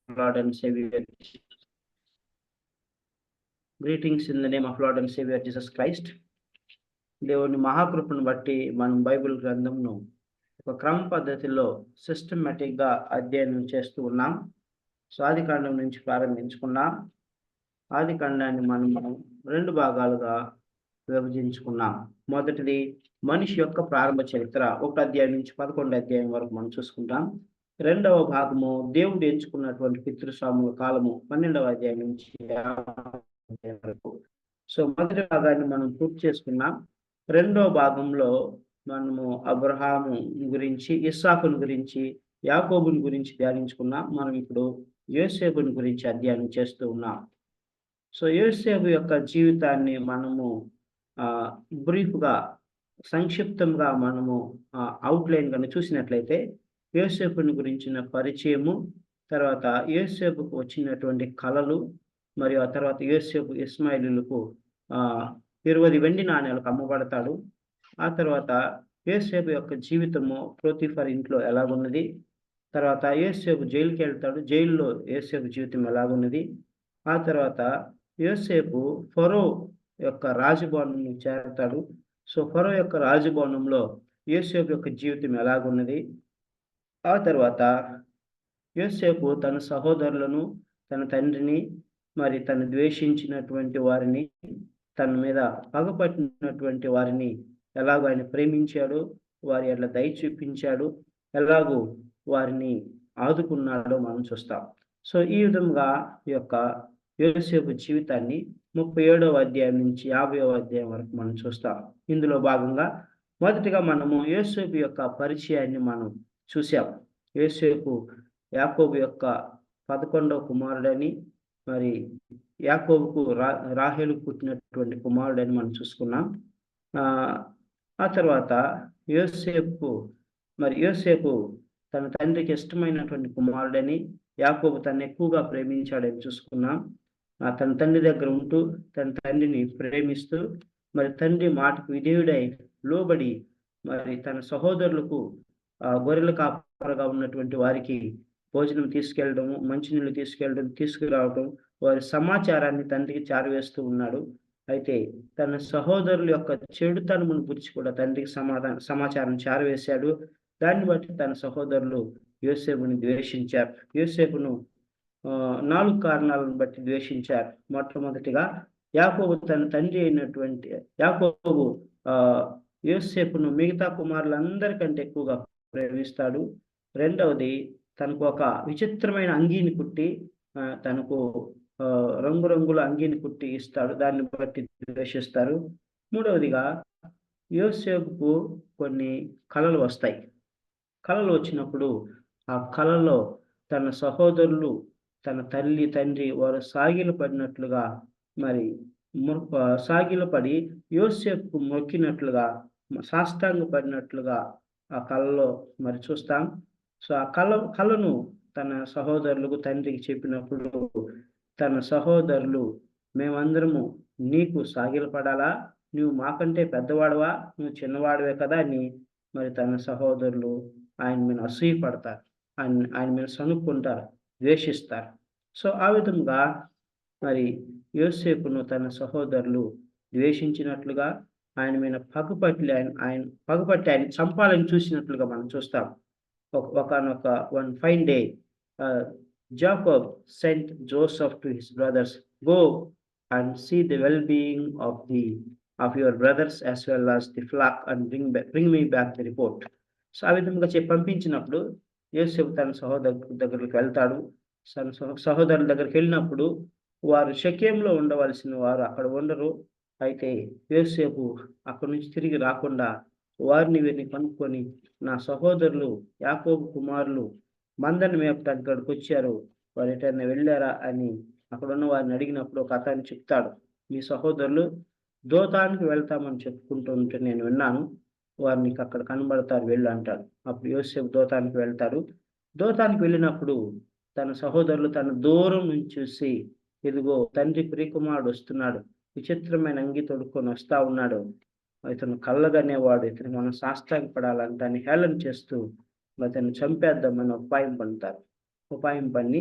Lord and Savior. Greetings in the name of Lord and Savior Jesus Christ. దేవుని మహాకృపను బట్టి మనం Bible గ్రంథంను ఒక క్రమ పద్ధతిలో సిస్టమేటిక్గా అధ్యయనం చేస్తూ ఉన్నాం. సో ఆదికాండం నుంచి ప్రారంభించుకున్నాం. ఆదికాండాన్ని మనం రెండు భాగాలుగా విభజించుకున్నాం. మొదటిది మనిషి యొక్క ప్రారంభ చరిత్ర, 1 అధ్యాయం నుంచి 11 అధ్యాయం వరకు మనం చూసుకుంటాం. రెండవ భాగము దేవుడు ఎంచుకున్నటువంటి పితృస్వాముల కాలము, 12వ అధ్యాయం నుంచి 50వ అధ్యాయం వరకు. సో మొదటి భాగాన్ని మనం పూర్తి చేసుకున్నాం. రెండవ భాగంలో మనము అబ్రహాము గురించి, ఇస్సాకుని గురించి, యాకోబుని గురించి ధ్యానించుకున్నాం. మనం ఇప్పుడు యోసేపుని గురించి అధ్యయనం చేస్తూ ఉన్నాం. సో యోసేపు యొక్క జీవితాన్ని మనము బ్రీఫ్గా, సంక్షిప్తంగా మనము అవుట్లైన్ కనుక చూసినట్లయితే యోసేపుని గురించిన పరిచయము, తర్వాత యోసేపుకు వచ్చినటువంటి కళలు, మరియు ఆ తర్వాత యోసేపు ఇస్మాయిలీలకు 20 వెండి నాణ్యాలకు అమ్మబడతాడు. ఆ తర్వాత యోసేపు యొక్క జీవితము పోతీఫర్ ఇంట్లో ఎలాగున్నది, తర్వాత యోసేపు జైలుకి వెళ్తాడు, జైల్లో యోసేపు జీవితం ఎలాగున్నది, ఆ తర్వాత యోసేపు ఫరో యొక్క రాజభవనంలో చేరతాడు. సో ఫరో యొక్క రాజభవనంలో యోసేపు యొక్క జీవితం ఎలాగున్నది, ఆ తర్వాత యోసేపు తన సహోదరులను, తన తండ్రిని, మరి తను ద్వేషించినటువంటి వారిని, తన మీద పగపట్టినటువంటి వారిని ఎలాగో ఆయన ప్రేమించాడు, వారి అట్లా దయ చూపించాడు, ఎలాగో వారిని ఆదుకున్నాడో మనం చూస్తాం. సో ఈ విధంగా ఈ యొక్క యోసేపు జీవితాన్ని 37వ అధ్యాయం నుంచి 50వ అధ్యాయం వరకు మనం చూస్తాం. ఇందులో భాగంగా మొదటిగా మనము యోసేపు యొక్క పరిచయాన్ని మనం చూసాం. యోసేపు యాకోబు యొక్క 11వ కుమారుడని, మరి యాకోబుకు రాహేలు పుట్టినటువంటి కుమారుడని మనం చూసుకున్నాం. ఆ తర్వాత యోసేపు తన తండ్రికి ఇష్టమైనటువంటి కుమారుడని, యాకోబు తను ఎక్కువగా ప్రేమించాడని చూసుకున్నాం. తన తండ్రి దగ్గర ఉంటూ తన తండ్రిని ప్రేమిస్తూ, మరి తండ్రి మాటకు విధేయుడై లోబడి, మరి తన సహోదరులకు గొర్రెల కాపరగా ఉన్నటువంటి వారికి భోజనం తీసుకెళ్ళడం, మంచినీళ్ళు తీసుకురావడం, వారి సమాచారాన్ని తండ్రికి చేరవేస్తూ ఉన్నాడు. అయితే తన సహోదరుల యొక్క చెడుతనమును గురించి కూడా తండ్రికి సమాచారం చేరవేశాడు. దాన్ని బట్టి తన సహోదరులు యోసేపుని ద్వేషించారు. యోసేపును 4 కారణాలను బట్టి ద్వేషించారు. మొట్టమొదటిగా యాకోబు తన తండ్రి అయినటువంటి యాకోబు యోసేపును మిగతా కుమారులందరికంటే ఎక్కువగా ప్రేమిస్తాడు. రెండవది, తనకు ఒక విచిత్రమైన అంగీని కుట్టి, తనకు రంగురంగుల అంగీని కుట్టి ఇస్తాడు, దాన్ని బట్టి ద్వేషిస్తారు. మూడవదిగా యోసేపుకు కొన్ని కళలు వస్తాయి. కళలు వచ్చినప్పుడు ఆ కళలో తన సహోదరులు, తన తల్లి, తండ్రి వారు సాగిలపడినట్లుగా, మరి సాగిలపడి యోసేపుకు మొక్కినట్లుగా, సాష్టాంగపడినట్లుగా ఆ కళలో మరి చూస్తాం. సో ఆ కళను తన సహోదరులకు, తండ్రికి చెప్పినప్పుడు తన సహోదరులు, మేమందరము నీకు సాగిలపడాలా, నువ్వు మాకంటే పెద్దవాడవా, నువ్వు చిన్నవాడివే కదా అని మరి తన సహోదరులు ఆయన మీద అసూయపడతారు, ఆయన మీద సనుక్కుంటారు, ద్వేషిస్తారు. సో ఆ విధంగా మరి యోసేపును తన సహోదరులు ద్వేషించినట్లుగా, ఆయన మీద పగపట్టి ఆయన చంపాలని చూసినట్లుగా మనం చూస్తాం. one fine day, Jacob sent Joseph to his brothers, go and see the well-being of your brothers as well as the flock and bring me back the report. So ఆ విధంగా పంపించినప్పుడు యోసేపు తన దగ్గరికి వెళ్తాడు. సహోదరుల దగ్గరికి వెళ్ళినప్పుడు వారు షెకెంలో ఉండవలసిన వారు అక్కడ ఉండరు. అయితే యోసేపు అక్కడి నుంచి తిరిగి రాకుండా వీరిని కనుక్కొని, నా సహోదరులు యాకోబు కుమారులు మందని మేపటానికి అక్కడికి వచ్చారు, వారు ఎటైనా వెళ్ళారా అని అక్కడ ఉన్న వారిని అడిగినప్పుడు ఒక అతను చెప్తాడు, మీ సహోదరులు దోతానికి వెళ్తామని చెప్పుకుంటూ ఉంటే నేను విన్నాను, వారు నీకు అక్కడ కనబడతారు, వెళ్ళు అంటాడు. అప్పుడు యోసేపు దోతానికి వెళ్తాడు. దోతానికి వెళ్ళినప్పుడు తన సహోదరులు తన దూరం నుంచి చూసి, ఇదిగో తండ్రి ప్రియకుమారుడు వస్తున్నాడు, విచిత్రమైన అంగి తొడుక్కొని వస్తా ఉన్నాడు, ఇతను కళ్ళగనేవాడు, ఇతను మనం సాష్టాంగపడాలని దాన్ని హేళన చేస్తూ అతన్ని చంపేద్దామని ఉపాయం పన్నుతారు. ఉపాయం పన్ని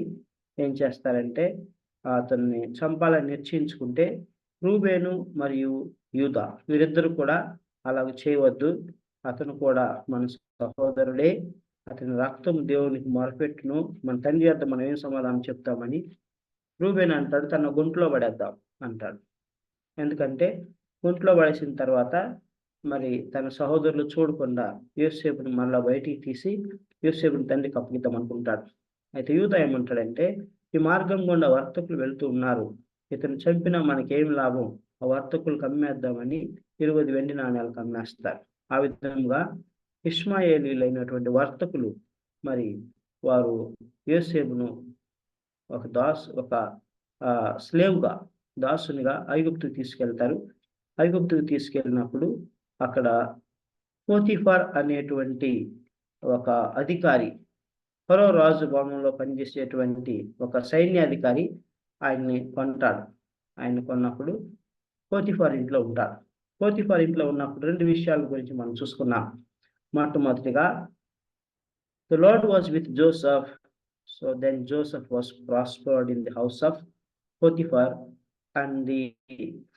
ఏం చేస్తారంటే అతన్ని చంపాలని నిశ్చయించుకుంటే రూబేను మరియు యూదా వీరిద్దరు కూడా అలాగ చేయవద్దు, అతను కూడా మన సహోదరుడే, అతని రక్తం దేవునికి మొరపెట్టును, మన తండ్రి వద్ద మనం ఏం సమాధానం చెప్తామని రూబేన్ అంటాడు, తన గుంట్లో పడేద్దాం అంటాడు. ఎందుకంటే గుంట్లో పడేసిన తర్వాత మరి తన సహోదరులు చూడకుండా యోసేపుని మళ్ళా బయటికి తీసి యోసేపుని తండ్రికి అప్పగిద్దాం అనుకుంటాడు. అయితే యూదా ఏమంటాడంటే, ఈ మార్గం గుండా వర్తకులు వెళ్తూ ఉన్నారు, ఇతను చంపినా మనకేం లాభం, ఆ వర్తకులకు అమ్మేద్దామని 20 వెండి నాణ్యాలకు అమ్మేస్తారు. ఆ విధంగా ఇష్మాయేలీలైనటువంటి వర్తకులు మరి వారు యోసేపును ఒక స్లేవ్గా, దాసునిగా ఐగుప్తుకు తీసుకెళ్తారు. ఐగుప్తుకు తీసుకెళ్ళినప్పుడు అక్కడ పోతిఫర్ అనేటువంటి ఒక అధికారి, ఫరో రాజు భవనంలో పనిచేసేటువంటి ఒక సైన్యాధికారి ఆయన్ని కొంటాడు. ఆయన కొన్నప్పుడు పోతిఫర్ ఇంట్లో ఉంటాడు. పోతిఫర్ ఇంట్లో ఉన్నప్పుడు 2 విషయాల గురించి మనం చూసుకున్నాం. మొట్టమొదటిగా the lord was with Joseph, so then Joseph was prospered in the house of Potiphar, and the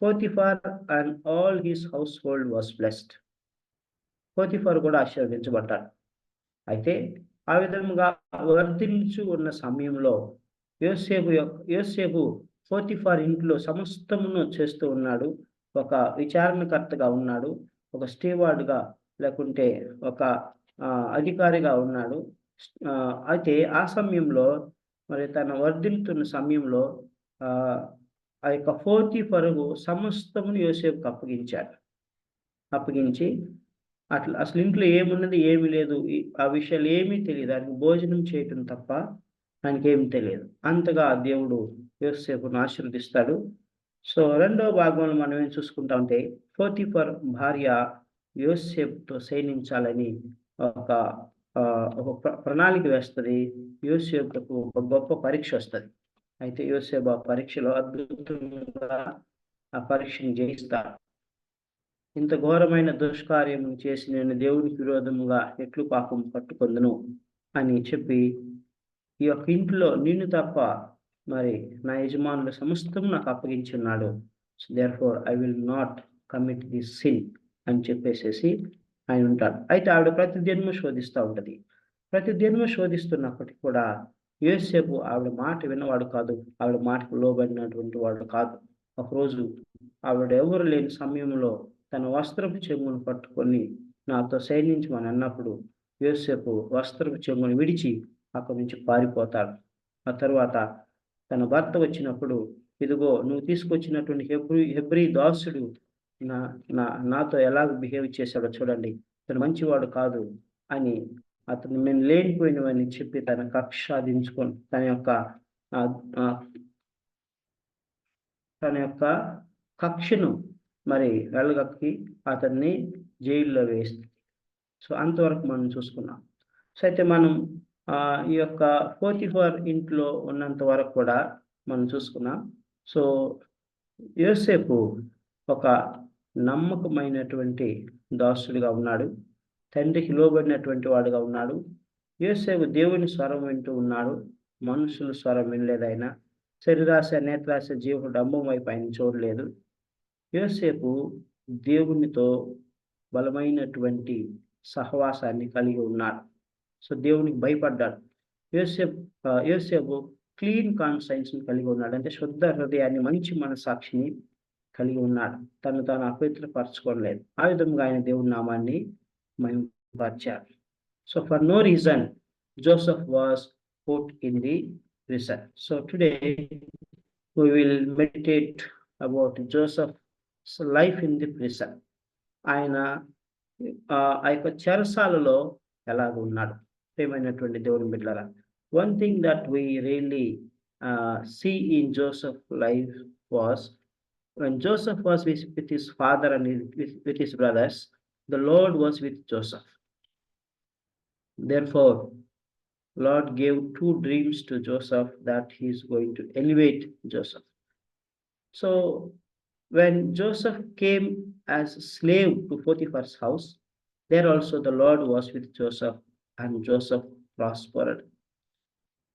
Potiphar and all his household was blessed. Potiphar కూడా ఆశీర్వదించబడ్డాడు. అయితే ఆ విధముగా వర్ధిల్లుచు ఉన్న సమయంలో యోసేపు పోతిఫర్ ఇంట్లో సమస్తమును చేస్తూ ఉన్నాడు. ఒక విచారణకర్తగా ఉన్నాడు, ఒక స్టీవార్డ్గా లేకుంటే ఒక అధికారిగా ఉన్నాడు. అయితే ఆ సమయంలో మరి తన వర్ధిల్లుతున్న సమయంలో ఆ యొక్క పోతిఫరు సమస్తమును యోసేపుకు అప్పగించి అసలు ఇంట్లో ఏమున్నది ఏమీ లేదు, ఆ విషయాలు ఏమీ తెలియదు, ఆయనకు భోజనం చేయటం తప్ప ఆయనకి ఏమి తెలియదు. అంతగా దేవుడు యోసేపును ఆశీర్వదిస్తాడు. సో రెండవ భాగంలో మనం ఏం చూసుకుంటామంటే, పోతిఫర్ భార్య యోసేపుతో శయనించాలని ఒక ప్రణాళిక వేస్తుంది. యోసేపుకు ఒక గొప్ప పరీక్ష వస్తుంది. అయితే యోసేపు ఆ పరీక్షలో అద్భుతంగా ఆ పరీక్షను జయిస్తాడు. ఇంత ఘోరమైన దుష్కార్యం చేసి నేను దేవునికి విరోధముగా ఎట్లు పాపం పట్టుకొందును అని చెప్పి, ఈ యొక్క ఇంట్లో నిన్ను తప్ప మరి నా యజమానులు సమస్తం నాకు అప్పగించి ఉన్నాడు, so therefore I will not commit this sin అని చెప్పేసేసి ఆయన ఉంటాడు. అయితే ఆవిడ ప్రతిదినము శోధిస్తూ ఉంటుంది. ప్రతిదినము శోధిస్తున్నప్పటికీ కూడా యోసేపు ఆవిడ మాట విన్నవాడు కాదు, ఆవిడ మాటకు లోబడినటువంటి వాడు కాదు. ఒకరోజు ఆవిడ ఎవరు లేని సమయంలో తన వస్త్రపు చెంగును పట్టుకొని నాతో శయనించమని అన్నప్పుడు యోసేపు వస్త్రపు చెంగును విడిచి అక్కడి నుంచి పారిపోతాడు. ఆ తర్వాత తన భర్త వచ్చినప్పుడు, ఇదిగో నువ్వు తీసుకొచ్చినటువంటి హెబ్రీ దాసుడు నాతో ఎలా బిహేవ్ చేశాడో చూడండి, అతను మంచివాడు కాదు అని అతను మేము లేనిపోయినవని చెప్పి తన కక్ష సాధించుకొని తన యొక్క కక్షను మరి వెళ్ళగక్కి అతన్ని జైల్లో వేస్తుంది. సో అంతవరకు మనం చూసుకున్నాం. సో అయితే మనం ఈ యొక్క పోతిఫర్ ఇంట్లో ఉన్నంత వరకు కూడా మనం చూసుకున్నాం. సో యోసేపు ఒక నమ్మకమైనటువంటి దాసుడిగా ఉన్నాడు, తండ్రికి లోబడినటువంటి వాడుగా ఉన్నాడు. యోసేపు దేవుని స్వరం వింటూ ఉన్నాడు, మనుషుల స్వరం వినలేదు. ఆయన శరీరాశ, నేత్రాశ, జీవుడు డంబం వైపు ఆయన చూడలేదు. యోసేపు దేవునితో బలమైనటువంటి సహవాసాన్ని కలిగి ఉన్నాడు. సో దేవునికి భయపడ్డాడు. యోసేపు క్లీన్ కాన్సైన్స్ని కలిగి ఉన్నాడు, అంటే శుద్ధ హృదయాన్ని, మంచి మనసాక్షిని కలిగి ఉన్నాడు. తను తాను అపవిత్రపరచుకోలేదు. ఆ విధంగా ఆయన దేవుని నామాన్ని మహిమపరిచాడు. So for no reason Joseph was put in the prison. So today we will meditate about Joseph's life in the prison. ఆయన ఆ యొక్క చెరసాలలో ఎలాగ ఉన్నాడు. ప్రియమైనటువంటి దేవుని బిడ్డలారా, one thing that we really see in Joseph's life was when Joseph was with his father and with his brothers, the Lord was with Joseph. Therefore, Lord gave 2 dreams to Joseph that he is going to elevate Joseph. So when Joseph came as a slave to Potiphar's house, there also the Lord was with Joseph and Joseph prospered.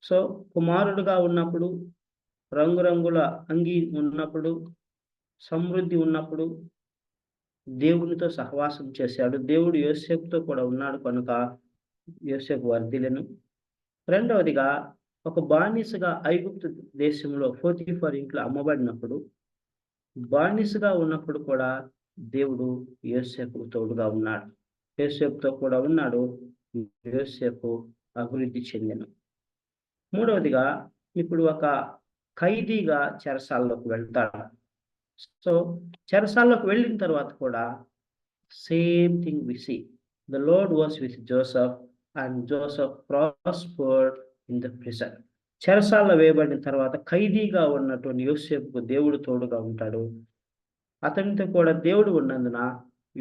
So కుమారుడుగా ఉన్నప్పుడు, రంగురంగుల అంగి ఉన్నప్పుడు, సమృద్ధి ఉన్నప్పుడు దేవునితో సహవాసం చేశాడు. దేవుడు యోసేపుతో కూడా ఉన్నాడు కనుక యోసేపు వర్ధిల్లెను. రెండవదిగా ఒక బానిసగా ఐగుప్తు దేశంలో పోతీఫర్ ఇంట్లో అమ్మబడినప్పుడు, బానిసగా ఉన్నప్పుడు కూడా దేవుడు యోసేపుకు తోడుగా ఉన్నాడు. యోసేపుతో కూడా ఉన్నాడు. యోసేపు అభివృద్ధి చెందెను. మూడవదిగా ఇప్పుడు ఒక ఖైదీగా చెరసాల్లోకి వెళ్తాడు. సో చెరసాల్లోకి వెళ్ళిన తర్వాత కూడా same thing we see. The lord was with Joseph and Joseph prospered in the prison. చెరసాల్లో వేయబడిన తర్వాత ఖైదీగా ఉన్నటువంటి యోసేపుకు దేవుడు తోడుగా ఉంటాడు. అతనితో కూడా దేవుడు ఉన్నందున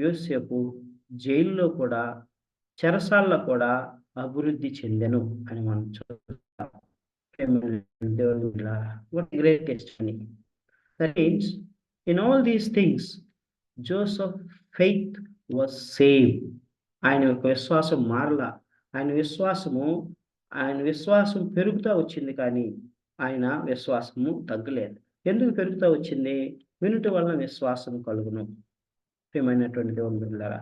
యోసేపు జైల్లో కూడా, చెరసాల్లో కూడా అభివృద్ధి చెందెను అని మనం చూస్తాం. దేవుని బిడ్డలారా, what a great testimony. That means in all these things Joseph faith was saved. ఆయన యొక్క విశ్వాసం మారలా. ఆయన విశ్వాసం పెరుగుతూ వచ్చింది కానీ ఆయన విశ్వాసము తగ్గలేదు. ఎందుకు పెరుగుతూ వచ్చింది? వినుట వలన విశ్వాసం కలుగును. ప్రియమైనటువంటి దేవుని బిడ్డలారా,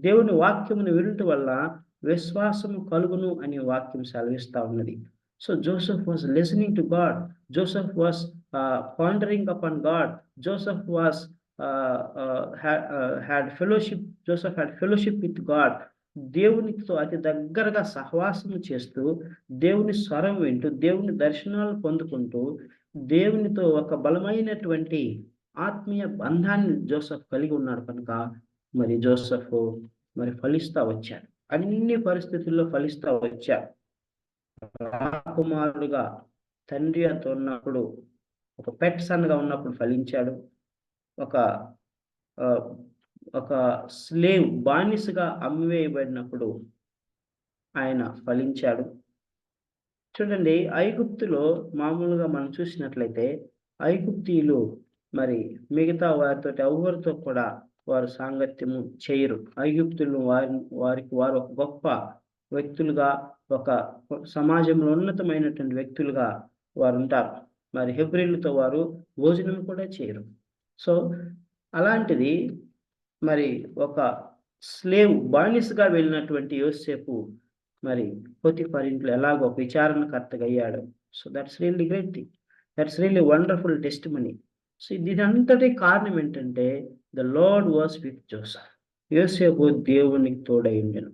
దేవుని వాక్యమును వినుట వల్ల విశ్వాసము కలుగును అనే వాక్యం సెలవిస్తా ఉన్నది. So Joseph was listening to God. Joseph was pondering upon God. Joseph was had fellowship. Joseph had fellowship with God. దేవునితో అతి దగ్గరగా సహవాసము చేస్తూ, దేవుని స్వరం వింటూ, దేవుని దర్శనాలు పొందుకుంటూ, దేవునితో ఒక బలమైనటువంటి ఆత్మీయ బంధాన్ని జోసెఫ్ కలిగి ఉన్నాడు కనుక మరి జోసెఫ్ మరి ఫలిస్తా వచ్చాడు. అన్ని పరిస్థితుల్లో ఫలిస్తా వచ్చాడు. రాకుమారుడుగా తండ్రి అంత ఉన్నప్పుడు, ఒక పెట్ సన్గా ఉన్నప్పుడు ఫలించాడు. ఒక స్లేవ్ బానిసగా అమ్మివేయబడినప్పుడు ఆయన ఫలించాడు. చూడండి, ఐగుప్తులో మామూలుగా మనం చూసినట్లయితే ఐగుప్తీయులు మరి మిగతా వారితో ఎవరితో కూడా వారు సాంగత్యము చేయరు. ఐగుప్తులు వారికి వారు ఒక గొప్ప వ్యక్తులుగా, ఒక సమాజంలో ఉన్నతమైనటువంటి వ్యక్తులుగా వారు ఉంటారు. మరి హెబ్రీలతో వారు భోజనం కూడా చేయరు. సో అలాంటిది మరి ఒక స్లేవ్ బానిసగా వెళ్ళినటువంటి యోసేపు మరి పోతీఫర్ ఇంట్లో ఎలాగో విచారణకర్తగా అయ్యాడు. So that's really great thing. That's really wonderful testimony. So దీని అంతటి కారణం ఏంటంటే the lord was with Joseph. యోసేపు దేవునికి తోడై ఉండెను.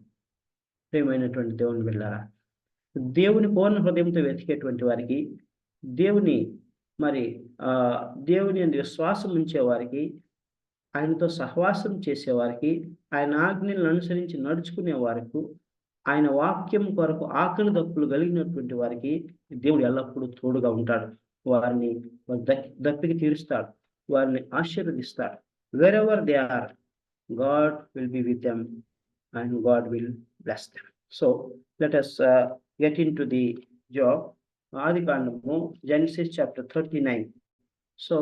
ప్రియమైనటువంటి దేవుని బిడ్డలారా, దేవుని పూర్ణ హృదయంతో వెతికేటువంటి వారికి, దేవుని యందు విశ్వాసం ఉంచే వారికి, ఆయనతో సహవాసం చేసేవారికి, ఆయన ఆజ్ఞలను అనుసరించి నడుచుకునే వారికి, ఆయన వాక్యం కొరకు ఆకలి దప్పులు కలిగినటువంటి వారికి దేవుడు ఎల్లప్పుడూ తోడుగా ఉంటాడు. వారిని దప్పికి తీరుస్తాడు, వారిని ఆశీర్వదిస్తాడు. wherever they are, God will be with them and God will bless them. So let us get into the job. ఆదికాండము, Genesis chapter 39. సో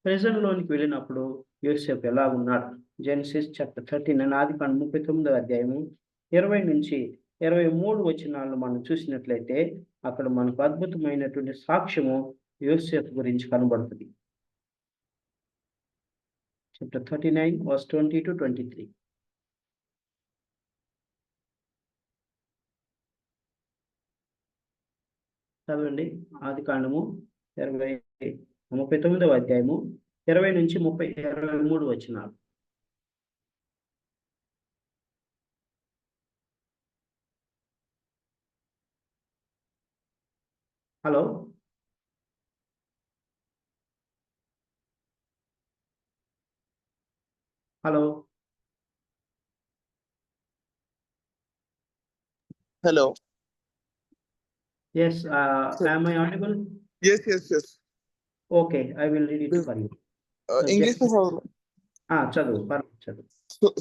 ప్రెజెంట్ లోనికి వెళ్ళినప్పుడు యోసేపు ఎలా ఉన్నాడు? జెనసిస్ చాప్టర్ 39, ఆదికాండం 39వ అధ్యాయము 20 నుంచి 23 వచనాలను మనం చూసినట్లయితే అక్కడ మనకు అద్భుతమైనటువంటి సాక్ష్యము యోసేపు గురించి కనబడుతుంది. Chapter 39 verse 20 to 23. చదవండి. ఆదికాండము 39వ అధ్యాయము 20 నుంచి 23 వచనాలు. Hello, hello, Hello. yes, am I audible? Yes. Okay, I will read it for you. English में how? చదువు.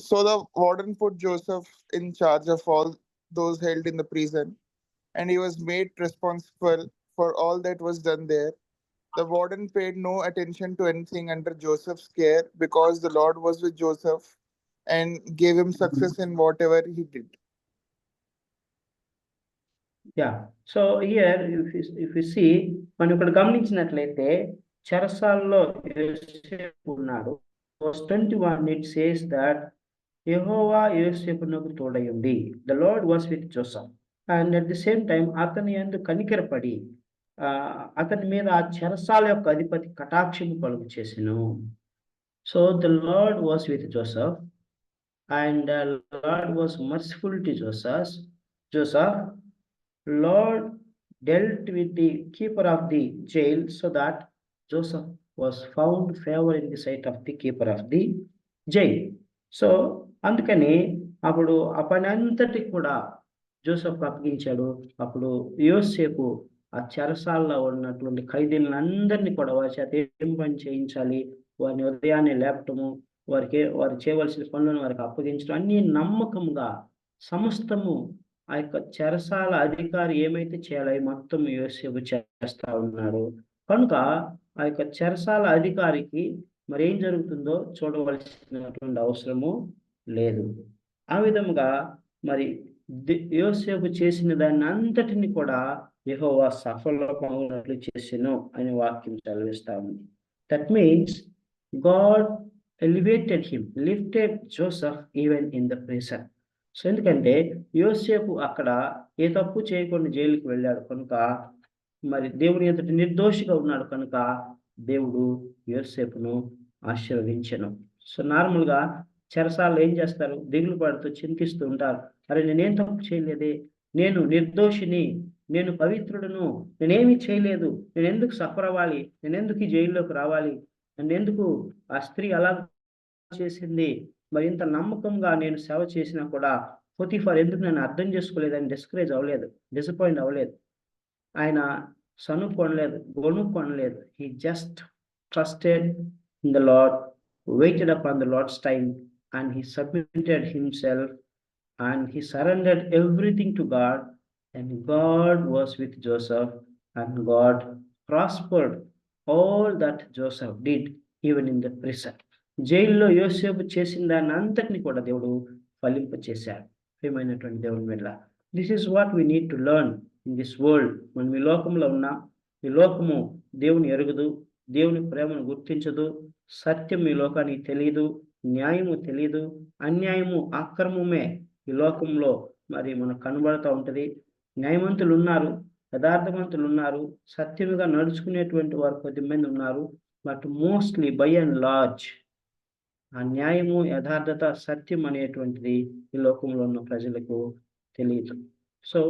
So the warden put Joseph in charge of all those held in the prison, and he was made responsible for all that was done there. The warden paid no attention to anything under Joseph's care, because the Lord was with Joseph and gave him success in whatever he did. So here if you see, మనం ఇక్కడ గమనించినట్లయితే చెరసాలలో యోసేపు ఉన్నాడు. Verse 21 it says that యెహోవా యోసేపునకు తోడయుండి, the lord was with Joseph, and at the same time అతని యందు కనికరపడి అతని మీద ఆ చెరసాల యొక్క అధిపతి కటాక్షము కలుగు చేసెను. So the lord was with Joseph, and the Lord was merciful to Joseph. Lord dealt with the keeper of the jail so that Joseph was found favor in the sight of the keeper of the jail. So అందుకని అప్పుడు ఆ పని అంతటి కూడా Joseph అప్పగించాడు. అప్పుడు యోసేపు ఆ చెరసాలలో ఉన్నటువంటి ఖైదీలందరినీ కూడా వారి చేత ఏం పని చేయించాలి, వారిని ఉదయాన్నే లేపటము, వారు చేయవలసిన పనులను వారికి అప్పగించడం, అన్ని నమ్మకంగా సమస్తము ఆ యొక్క చెరసాల అధికారి ఏమైతే చేయాలో అవి మొత్తం యోసేపు చేస్తా ఉన్నాడు. కనుక ఆ యొక్క చెరసాల అధికారికి మరి ఏం జరుగుతుందో చూడవలసినటువంటి అవసరము లేదు. ఆ విధముగా మరి యోసేపు చేసిన దాన్ని అంతటిని కూడా యెహోవా సఫలమగునట్లు చేసెను అనే వాక్యం చదివిస్తా ఉంది. That means God elevated him, lifted Joseph even in the prison. So ఎందుకంటే యోసేపు అక్కడ ఏ తప్పు చేయకుండా జైలుకి వెళ్ళాడు కనుక, మరి దేవుని ఎదుట నిర్దోషిగా ఉన్నాడు కనుక దేవుడు యోసేపును ఆశీర్వదించెను. సో నార్మల్గా చెరసాలలో ఏం చేస్తారు, దిగులు పడుతూ చింతిస్తూ ఉంటారు. అరే నేనేం తప్పు చేయలేదే, నేను నిర్దోషిని, నేను పవిత్రుడును, నేనేమి చేయలేదు, నేను ఎందుకు సఫర్ అవ్వాలి, నేను ఎందుకు ఈ జైల్లోకి రావాలి, నన్ను ఎందుకు ఆ స్త్రీ అలా చేసింది, మరి ఇంత నమ్మకంగా నేను సేవ చేసినా కూడా పోతీఫర్ ఎందుకు నన్ను అర్థం చేసుకోలేదని డిస్కరేజ్ అవ్వలేదు, డిసప్పాయింట్ అవ్వలేదు. ఆయన సనుక్కొనలేదు, గొనుక్కొనలేదు. He just trusted in the Lord, waited upon the Lord's time, and he submitted himself and he surrendered everything to God, and God was with Joseph, and God prospered all that Joseph did even in the prison. జైల్లో యోసేపు చేసిన దాన్ని అంతటిని కూడా దేవుడు ఫలింప చేశాడు. ప్రియమైనటువంటి దేవుని వల్ల this is what we need to learn in this world. మనం ఈ లోకంలో ఉన్నాం, ఈ లోకము దేవుని ఎరుగదు, దేవుని ప్రేమను గుర్తించదు, సత్యం ఈ లోకానికి తెలియదు, న్యాయము తెలియదు, అన్యాయము అక్రమమే ఈ లోకంలో మరి మనకు కనబడుతూ ఉంటుంది. న్యాయవంతులు ఉన్నారు, యథార్థవంతులు ఉన్నారు, సత్యముగా నడుచుకునేటువంటి వారు కొద్దిమంది ఉన్నారు. But mostly by and large ఆ న్యాయము, యథార్థత, సత్యం అనేటువంటిది ఈ లోకంలో ఉన్న ప్రజలకు తెలియదు. సో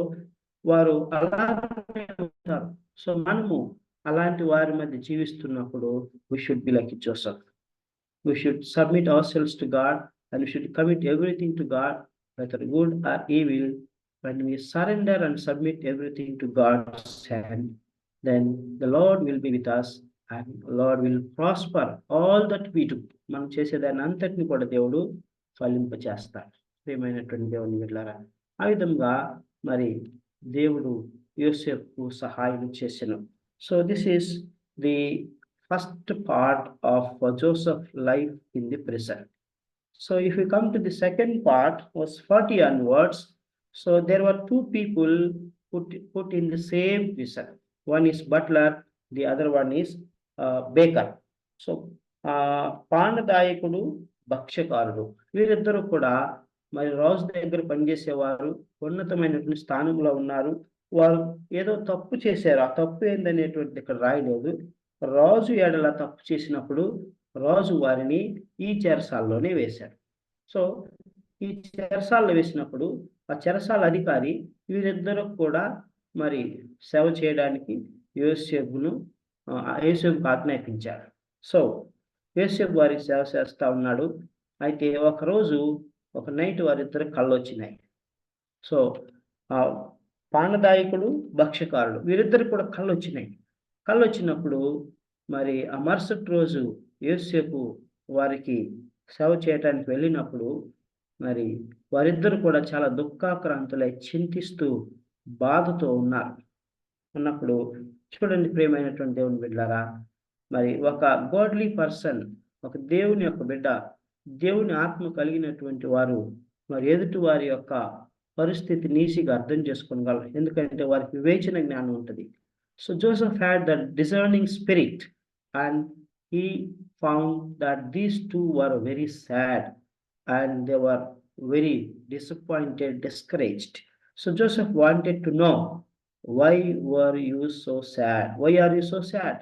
వారు అలాగే ఉంటారు. సో మనము అలాంటి వారి మధ్య జీవిస్తున్నప్పుడు we should be like Joseph. We should submit ourselves to God, and we should commit everything to God, whether good or evil. When we surrender and submit everything to God's hand, then the Lord will be with us, and Lord will prosper all that we do. మనం చేసేదాన్ని అంతటిని కూడా దేవుడు ఫలింప చేస్తాడు. ప్రియమైనటువంటి దేవుని బిడ్డలారా, ఆ విధంగా మరి దేవుడు యోసేపుకు సహాయం చేసెను. So this is the first part of Joseph's life in the prison. So if we come to the second part, verse 40 onwards, so there were two people put in the same prison. One is butler, the other one is baker. So పానదాయకుడు, భక్ష్యకారుడు, వీరిద్దరూ కూడా మరి రాజు దగ్గర పనిచేసేవారు, ఉన్నతమైనటువంటి స్థానంలో ఉన్నారు. వారు ఏదో తప్పు చేశారు, ఆ తప్పు ఏందనేటువంటిది ఇక్కడ రాయలేదు. రాజు ఎడల తప్పు చేసినప్పుడు రాజు వారిని ఈ చెరసాలలోనే వేశాడు. సో ఈ చెరసాలలో వేసినప్పుడు ఆ చెరసాల అధికారి వీరిద్దరూ కూడా మరి సేవ చేయడానికి యోసేపుకు ఆజ్ఞాపించాడు. సో యోసేపు వారికి సేవ చేస్తా ఉన్నాడు. అయితే ఒకరోజు ఒక నైట్ వారిద్దరు కళ్ళు వచ్చినాయి. సో ఆ పానదాయకుడు, భక్ష్యకారుడు వీరిద్దరు కూడా కళ్ళు వచ్చినాయి. కళ్ళు వచ్చినప్పుడు మరి ఆ మరుసటి రోజు యోసేపు వారికి సేవ చేయడానికి వెళ్ళినప్పుడు మరి వారిద్దరు కూడా చాలా దుఃఖాక్రాంతులై చింతిస్తూ బాధతో ఉన్నప్పుడు చూడండి ప్రియమైనటువంటి దేవుని బిడ్డలారా, మరి ఒక గాడ్లీ పర్సన్, ఒక దేవుని యొక్క బిడ్డ, దేవుని ఆత్మ కలిగినటువంటి వారు మరి ఎదుటి వారి యొక్క పరిస్థితి ఈజీగా అర్థం చేసుకోగలరు, ఎందుకంటే వారికి వివేచన జ్ఞానం ఉంటుంది. So Joseph had the discerning spirit and he found that these two were very sad and they were very disappointed, discouraged. So Joseph wanted to know, why were you so sad? Why are you so sad?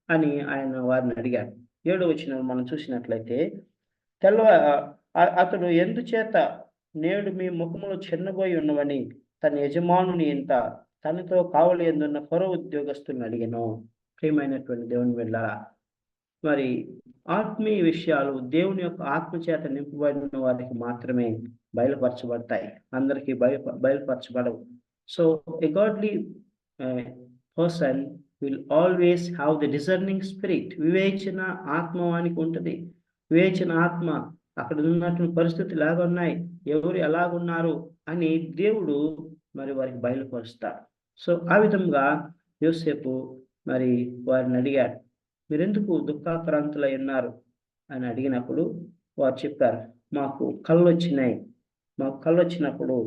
అని ఆయన వారిని అడిగాడు. 7వ వచనం మనం చూసినట్లయితే, అతడు ఎందుచేత నేడు మీ ముఖములో చిన్నబోయి ఉన్నవని తన యజమానుని ఇంత తనతో కావలి ఎందున్న ఫరో ఉద్యోగస్తులను అడిగాను. ప్రియమైనటువంటి దేవుని బిడ్డలారా, మరి ఆత్మీయ విషయాలు దేవుని యొక్క ఆత్మచేత నింపబడిన వారికి మాత్రమే బయలుపరచబడతాయి, అందరికీ బయలుపరచబడవు. So a godly person will always have the discerning spirit. వివేచన ఆత్మ వానికి ఉంటుంది. వివేచన ఆత్మ అక్కడ ఉన్నటువంటి పరిస్థితులు ఎలాగున్నాయి, ఎవరు ఎలాగున్నారు అని దేవుడు మరి వారికి బయలుపరుస్తాడు. సో ఆ విధంగా యోసేపు మరి వారిని అడిగాడు, మీరెందుకు దుఃఖాక్రాంతులై ఉన్నారు అని అడిగినప్పుడు వారు చెప్పారు, మాకు కళ్ళు వచ్చినాయి, మాకు కళ్ళు వచ్చినప్పుడు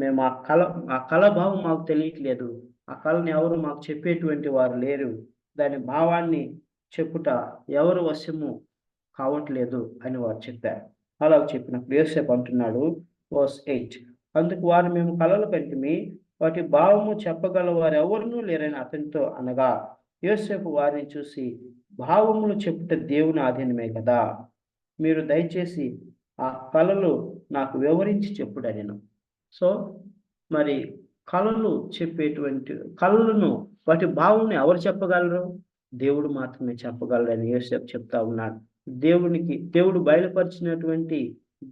మేము ఆ కళ భావం మాకు తెలియట్లేదు, ఆ కళని ఎవరు మాకు చెప్పేటువంటి వారు లేరు, దాని భావాన్ని చెప్పుట ఎవరు వశము కావట్లేదు అని వారు చెప్పారు. అలా చెప్పినప్పుడు యోసేపు అంటున్నాడు, వర్స్ 8, అందుకు వారు మేము కళలు కంటిమి, వాటి భావము చెప్పగల వారు ఎవరునూ లేరని అతనితో అనగా, యోసేపు వారిని చూసి, భావములు చెప్పుట దేవుని ఆధీనమే కదా, మీరు దయచేసి ఆ కళలు నాకు వివరించి చెప్పుడనెను. సో మరి కళలు చెప్పేటువంటి కళలను వాటి భావం ఎవరు చెప్పగలరు? దేవుడు మాత్రమే చెప్పగలరని యోసేపు చెప్తా ఉన్నాడు. దేవుడు బయలుపరిచినటువంటి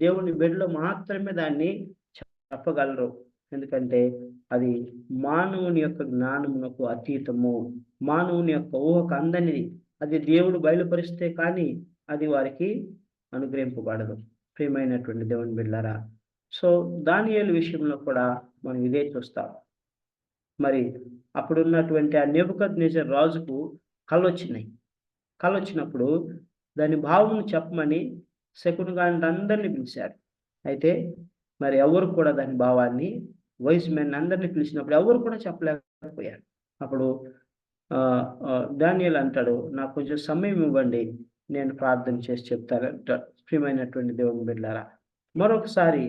దేవుని బిడ్డలు మాత్రమే దాన్ని చెప్పగలరు, ఎందుకంటే అది మానవుని యొక్క జ్ఞానమునకు అతీతము, మానవుని యొక్క ఊహకు అందనిది. అది దేవుడు బయలుపరిస్తే కానీ అది వారికి అనుగ్రహింపబడదు. ప్రియమైనటువంటి దేవుని బిడ్డలారా, సో దానియేలు విషయంలో కూడా మనం ఇదే చూస్తాం. మరి అప్పుడున్నటువంటి ఆ నెబుకద్నెజర్ రాజుకు కళ్ళొచ్చినాయి. కళ్ళొచ్చినప్పుడు దాని భావం చెప్పమని శకునుగా అందరినీ పిలిచాడు. అయితే మరి ఎవరు కూడా దాని భావాన్ని, వైస్ మెన్ అందరినీ పిలిచినప్పుడు ఎవరు కూడా చెప్పలేకపోయారు. అప్పుడు దానియేలు అంటాడు, నాకు కొంచెం సమయం ఇవ్వండి, నేను ప్రార్థన చేసి చెప్తారంట. ప్రియమైనటువంటి దేవుని బిడ్డలారా, మరొకసారి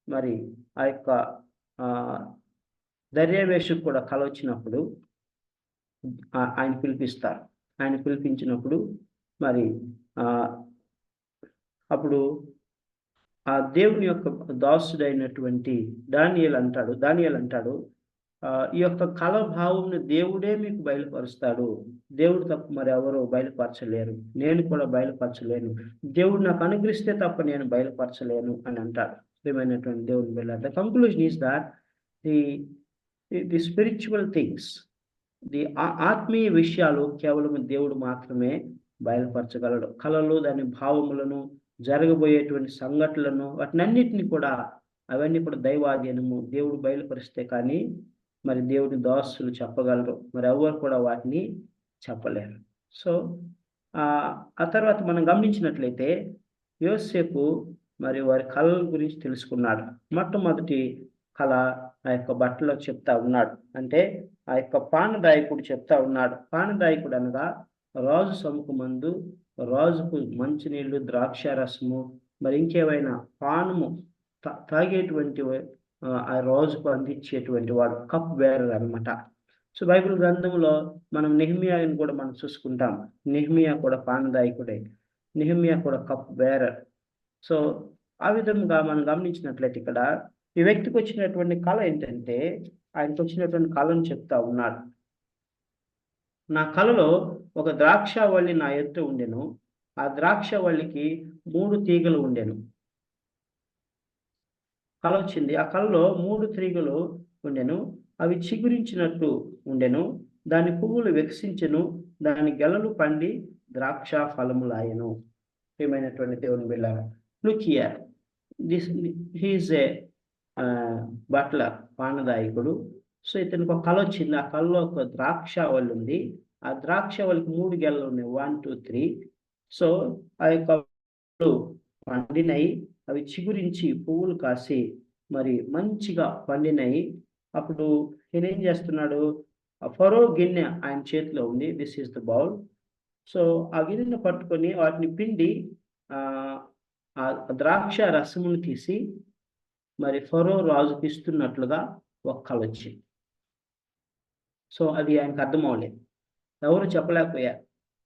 మరి ఆ యొక్క దర్యావేషుకు కూడా కల వచ్చినప్పుడు ఆయన పిలిపిస్తారు. ఆయన పిలిపించినప్పుడు మరి అప్పుడు ఆ దేవుని యొక్క దాసుడైనటువంటి దానియేలు అంటాడు, ఈ యొక్క కళ భావంను దేవుడే మీకు బయలుపరుస్తాడు, దేవుడు తప్ప మరి ఎవరు బయలుపరచలేరు, నేను కూడా బయలుపరచలేను, దేవుడు నాకు అనుగ్రహిస్తే తప్ప నేను బయలుపరచలేను అని అంటాడు. ప్రియమైనటువంటి దేవుని బిడ్డ, the conclusion is that the spiritual things, the ఆత్మీయ విషయాలు కేవలం దేవుడు మాత్రమే బయలుపరచగలడు. కళలు, దాని భావములను, జరగబోయేటువంటి సంఘటనలను, వాటినన్నిటిని కూడా అవన్నీ కూడా దైవాధీనము, దేవుడు బయలుపరిస్తే కానీ మరి దేవుడి దాసులు చెప్పగలరు, మరి ఎవరు కూడా వాటిని చెప్పలేరు. సో ఆ తర్వాత మనం గమనించినట్లయితే యోసేపు మరి వారి కళల గురించి తెలుసుకున్నాడు. మొట్టమొదటి కళ ఆ యొక్క బట్టలో చెప్తా ఉన్నాడు, అంటే ఆ యొక్క పానదాయకుడు చెప్తా ఉన్నాడు. పానదాయకుడు అనగా రాజు సముఖమందు రాజుకు మంచినీళ్ళు, ద్రాక్షారసము, మరి ఇంకేమైనా పానము తాగేటువంటి ఆ రాజుకు అందించేటువంటి వాడు, కప్ బేరర్ అనమాట. సో బైబిల్ గ్రంథంలో మనం నెహెమ్యాని కూడా మనం చూసుకుంటాం. నెహెమ్యా కూడా పానదాయకుడే, నెహెమ్యా కూడా కప్ బేరర్. సో ఆ విధంగా మనం గమనించినట్లయితే ఇక్కడ ఈ వ్యక్తికి వచ్చినటువంటి కళ ఏంటంటే, ఆయనకు వచ్చినటువంటి కళను చెప్తా ఉన్నాడు. నా కళలో ఒక ద్రాక్షవల్లి నా ఎదుట ఉండెను, ఆ ద్రాక్షవల్లికి 3 తీగలు ఉండెను. కళ వచ్చింది, ఆ కళలో 3 తీగలు ఉండెను, అవి చిగురించినట్టు ఉండెను, దాని పువ్వులు వికసించెను, దాని గెలలు పండి ద్రాక్ష ఫలములాయెను. ప్రియమైనటువంటి దేవుని బిడ్డలారా, look here, he is a butler, పానదాయకుడు. సో ఇతనికి ఒక కళ వచ్చింది, ఆ కళలో ఒక ద్రాక్షవల్లి ఉంది, ఆ ద్రాక్షవల్లికి 3 గెలలు ఉన్నాయి, 1 2 3. సో ఆ యొక్క పండినై అవి చిగురించి పువ్వులు కాసి మరి మంచిగా పండినాయి. అప్పుడు ఈయన ఏం చేస్తున్నాడు, ఆ ఫరో గిన్నె ఆయన చేతిలో ఉంది, this is the bowl. So ఆ గిన్నెను పట్టుకొని వాటిని పిండి ఆ ఆ ద్రాక్ష రసమును తీసి మరి ఫరో రాజుకి ఇస్తున్నట్లుగా ఒక కల వచ్చింది. సో అది ఆయనకు అర్థం అవ్వలేదు, ఎవరు చెప్పలేకపోయారు.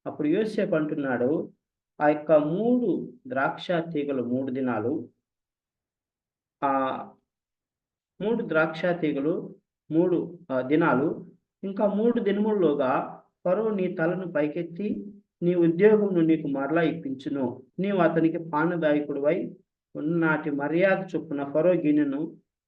అప్పుడు యోసేపు అంటున్నాడు, ఆ యొక్క 3 ద్రాక్ష తీగలు 3 దినాలు, ఆ 3 ద్రాక్ష తీగలు 3 దినాలు, ఇంకా 3 దినముల్లోగా ఫరో నీ తలను పైకెత్తి నీ ఉద్యోగమును నీకు మరలా ఇప్పించును. నీవు అతనికి పానదాయకుడివై ఉన్ననాటి మర్యాద చొప్పున ఫరో గిన్నెను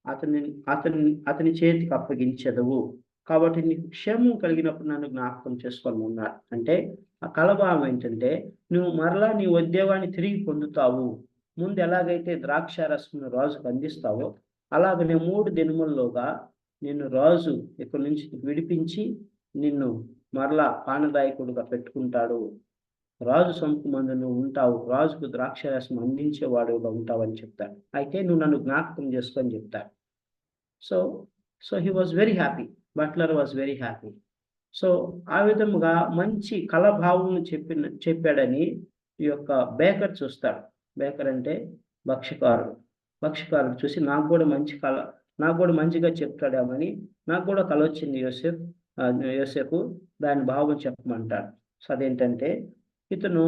అతని అతని అతని చేతికి అప్పగించెదవు. కాబట్టి నీకు క్షేమం కలిగినప్పుడు నన్ను జ్ఞాపకం చేసుకొని ఉన్నాడు. అంటే ఆ కలభావం ఏంటంటే, నువ్వు మరలా నీ ఉద్యోగాన్ని తిరిగి పొందుతావు. ముందు ఎలాగైతే ద్రాక్ష రసమును రాజుకు అందిస్తావో అలాగనే 3 దినముల్లోగా నిన్ను రాజు ఇక్కడి నుంచి విడిపించి నిన్ను మరలా పానదాయకుడిగా పెట్టుకుంటాడు. రాజు సొంతమందు నువ్వు ఉంటావు, రాజుకు ద్రాక్షరసం అందించేవాడుగా ఉంటావు అని చెప్తాడు. అయితే నువ్వు నన్ను జ్ఞాపకం చేసుకొని చెప్తాడు. So so he was very happy, butler was very happy. So ఆ విధముగా మంచి కలభావం చెప్పాడని ఈ యొక్క బేకర్ చూస్తాడు. బేకర్ అంటే భక్ష్యకారుడు. భక్ష్యకారుడు చూసి నాకు కూడా మంచిగా చెప్తాడేమని, నాకు కూడా కల వచ్చింది యోసేపు, దాని భావం చెప్పమంటాడు. సో అదేంటంటే, ఇతను